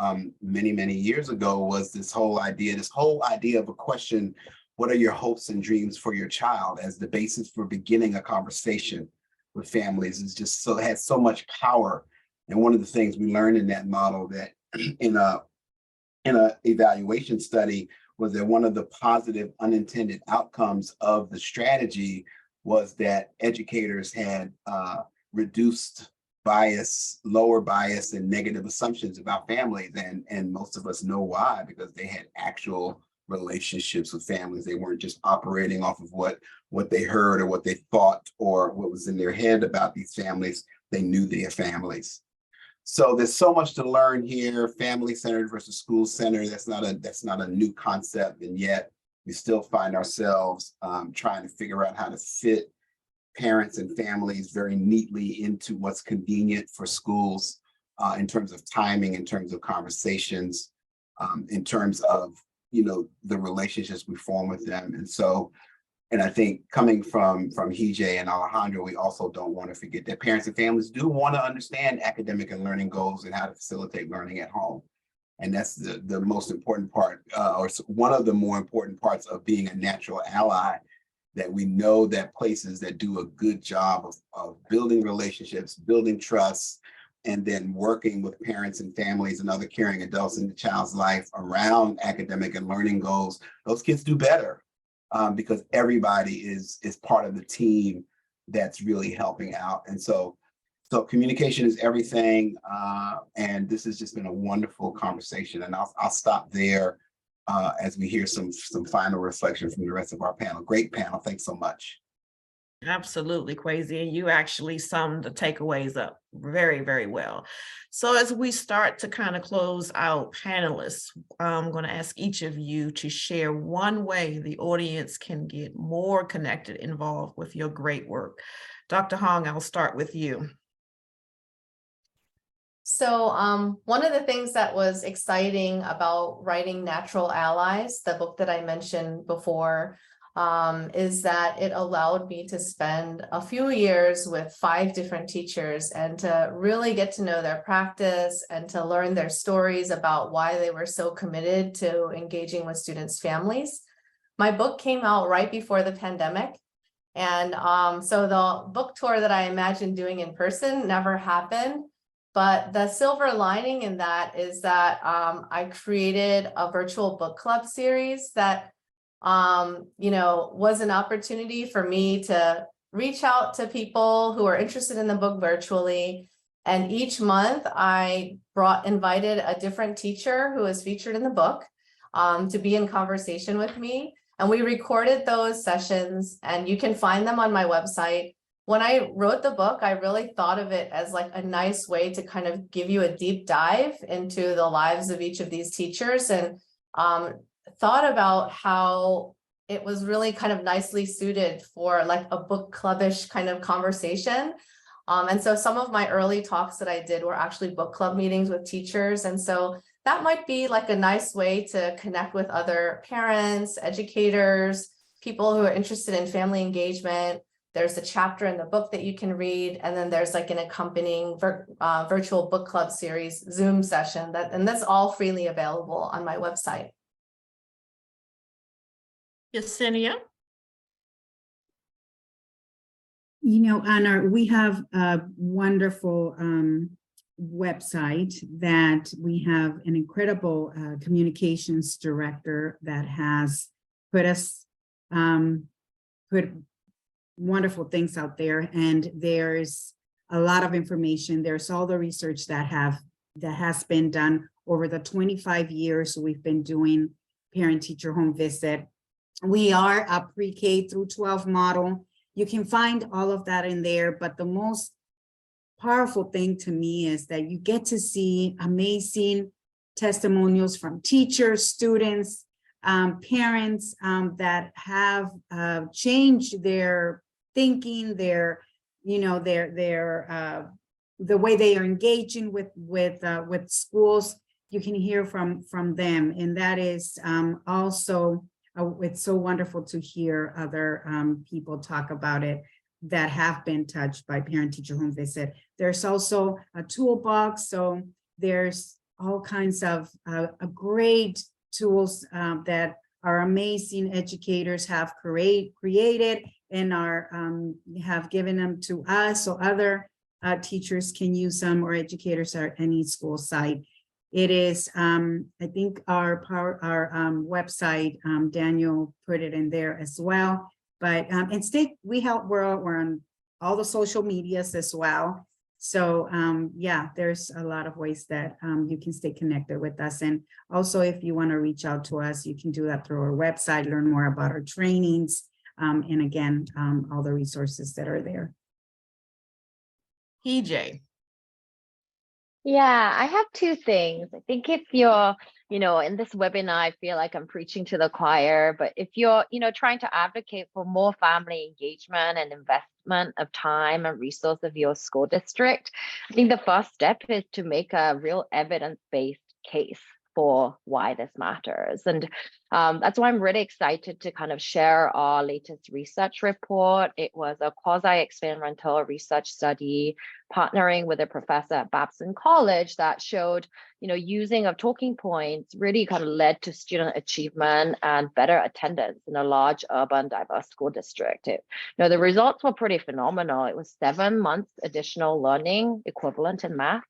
many years ago was this whole idea of a question: what are your hopes and dreams for your child, as the basis for beginning a conversation with families. Is just has so much power. And one of the things we learned in that model, that in a evaluation study, was that one of the positive unintended outcomes of the strategy was that educators had reduced bias, lower bias, and negative assumptions about families. And most of us know why, because they had actual relationships with families. They weren't just operating off of what they heard or what they thought or what was in their head about these families. They knew their families. So there's so much to learn here. Family-centered versus school-centered, that's not a new concept, and yet we still find ourselves trying to figure out how to fit parents and families very neatly into what's convenient for schools, in terms of timing, in terms of conversations, in terms of the relationships we form with them. And I think, coming from Hije and Alejandro, we also don't want to forget that parents and families do want to understand academic and learning goals and how to facilitate learning at home. And that's the most important part, or one of the more important parts of being a natural ally, that we know that places that do a good job of building relationships, building trust, and then working with parents and families and other caring adults in the child's life around academic and learning goals, those kids do better, because everybody is part of the team that's really helping out. And so communication is everything. And this has just been a wonderful conversation. And I'll stop there as we hear some final reflection from the rest of our panel. Great panel. Thanks so much. Absolutely, Kwesi. And you actually summed the takeaways up very, very well. So as we start to kind of close out, panelists, I'm going to ask each of you to share one way the audience can get more connected, involved with your great work. Dr. Hong, I'll start with you. So one of the things that was exciting about writing Natural Allies, the book that I mentioned before, is that it allowed me to spend a few years with 5 different teachers and to really get to know their practice and to learn their stories about why they were so committed to engaging with students' families. My book came out right before the pandemic. And so the book tour that I imagined doing in person never happened. But the silver lining in that is that I created a virtual book club series that was an opportunity for me to reach out to people who are interested in the book virtually. And each month I invited a different teacher who is featured in the book to be in conversation with me. And we recorded those sessions, and you can find them on my website. When I wrote the book, I really thought of it as like a nice way to kind of give you a deep dive into the lives of each of these teachers, and thought about how it was really kind of nicely suited for like a book clubbish kind of conversation. And so some of my early talks that I did were actually book club meetings with teachers. And so that might be like a nice way to connect with other parents, educators, people who are interested in family engagement. There's a chapter in the book that you can read, and then there's like an accompanying virtual book club series Zoom session and that's all freely available on my website. Yesenia? Anna, we have a wonderful website that we have an incredible communications director that has put wonderful things out there, and there's a lot of information. There's all the research that has been done over the 25 years we've been doing parent-teacher home visit. We are a pre-K through 12 model. You can find all of that in there, but the most powerful thing to me is that you get to see amazing testimonials from teachers, students, parents that have changed their thinking, the way they are engaging with schools. You can hear from them, and that is also it's so wonderful to hear other people talk about it that have been touched by parent-teacher home visit. There's also a toolbox, so there's all kinds of great tools that our amazing educators have created and have given them to us, so other teachers can use them, or educators at any school site. It is, I think our website, Daniel put it in there as well. But we're on all the social medias as well. So yeah, there's a lot of ways that you can stay connected with us. And also, if you want to reach out to us, you can do that through our website, learn more about our trainings, and again, all the resources that are there. EJ. Yeah, I have two things. I think if you're, in this webinar, I feel like I'm preaching to the choir, but if you're, trying to advocate for more family engagement and investment of time and resource of your school district, I think the first step is to make a real evidence-based case for why this matters. And that's why I'm really excited to kind of share our latest research report. It was a quasi-experimental research study partnering with a professor at Babson College that showed, using of talking points really kind of led to student achievement and better attendance in a large urban diverse school district. The results were pretty phenomenal. It was 7 months additional learning equivalent in math,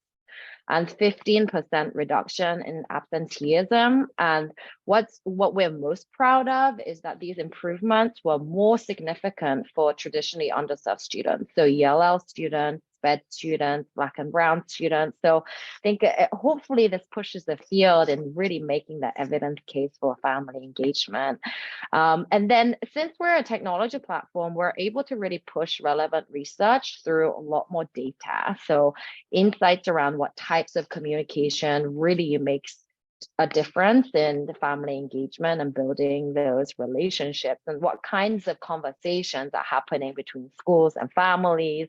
and 15% reduction in absenteeism. And what we're most proud of is that these improvements were more significant for traditionally underserved students. So ELL students, SPED students, Black and Brown students. So I think hopefully this pushes the field in really making the evidence case for family engagement. And then since we're a technology platform, we're able to really push relevant research through a lot more data. So insights around what types of communication really makes a difference in the family engagement and building those relationships, and what kinds of conversations are happening between schools and families,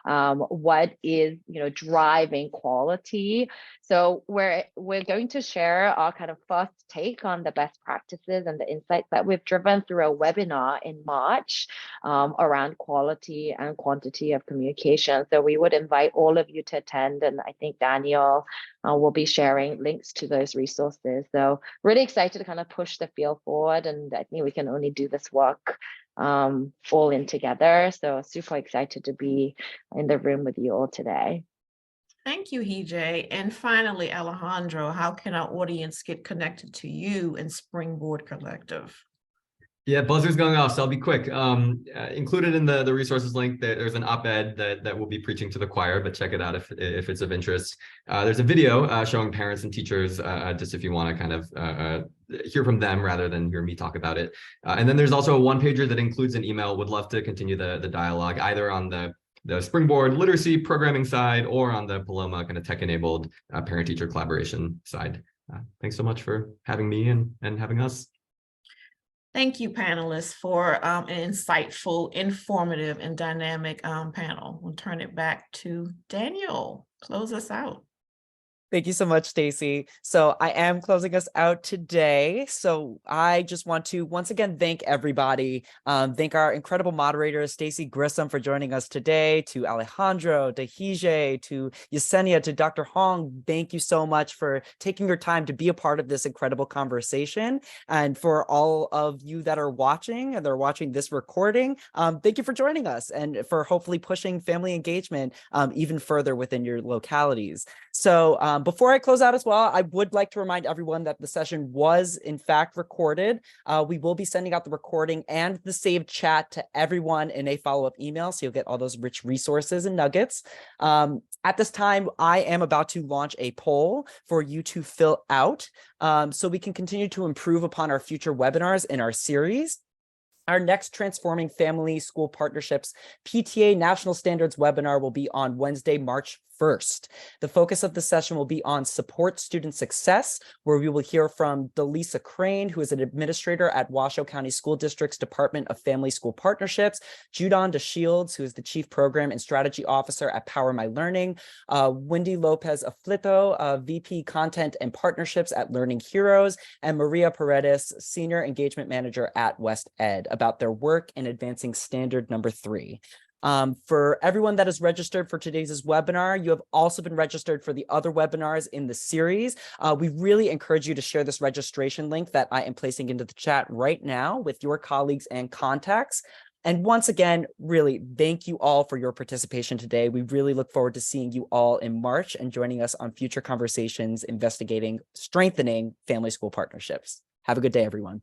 what is driving quality. So we're going to share our kind of first take on the best practices and the insights that we've driven through a webinar in March around quality and quantity of communication. So we would invite all of you to attend, and I think Daniel will be sharing links to those resources. So really excited to kind of push the field forward, and I think we can only do this work all in together. So super excited to be in the room with you all today. Thank you, EJ. And finally, Alejandro, how can our audience get connected to you and Springboard Collective? Yeah, buzzer's going off, so I'll be quick. Included in the resources link, there's an op-ed that will be preaching to the choir, but check it out if it's of interest. There's a video showing parents and teachers, just if you want to kind of hear from them rather than hear me talk about it. And then there's also a one-pager that includes an email. Would love to continue the dialogue either on the Springboard literacy programming side or on the Paloma kind of tech-enabled parent-teacher collaboration side. Thanks so much for having me and having us. Thank you, panelists, for an insightful, informative, and dynamic panel. We'll turn it back to Daniel. Close us out. Thank you so much, Stacy. So I am closing us out today. So I just want to once again thank everybody. Thank our incredible moderators, Stacy Grissom, for joining us today, to Alejandro, to Hije, to Yesenia, to Dr. Hong. Thank you so much for taking your time to be a part of this incredible conversation. And for all of you that are watching and they're watching this recording, thank you for joining us and for hopefully pushing family engagement even further within your localities. So before I close out as well, I would like to remind everyone that the session was in fact recorded. We will be sending out the recording and the saved chat to everyone in a follow-up email, so you'll get all those rich resources and nuggets. At this time, I am about to launch a poll for you to fill out so we can continue to improve upon our future webinars in our series. Our next Transforming Family School Partnerships PTA National Standards webinar will be on Wednesday, March 1st. The focus of the session will be on support student success, where we will hear from Delisa Crane, who is an administrator at Washoe County School District's Department of Family School Partnerships, Judon DeShields, who is the Chief Program and Strategy Officer at Power My Learning, Wendy Lopez Aflito, VP Content and Partnerships at Learning Heroes, and Maria Paredes, Senior Engagement Manager at West Ed, about their work in advancing standard number 3. For everyone that is registered for today's webinar, you have also been registered for the other webinars in the series. We really encourage you to share this registration link that I am placing into the chat right now with your colleagues and contacts. And once again, really thank you all for your participation today. We really look forward to seeing you all in March and joining us on future conversations investigating strengthening family school partnerships. Have a good day, everyone.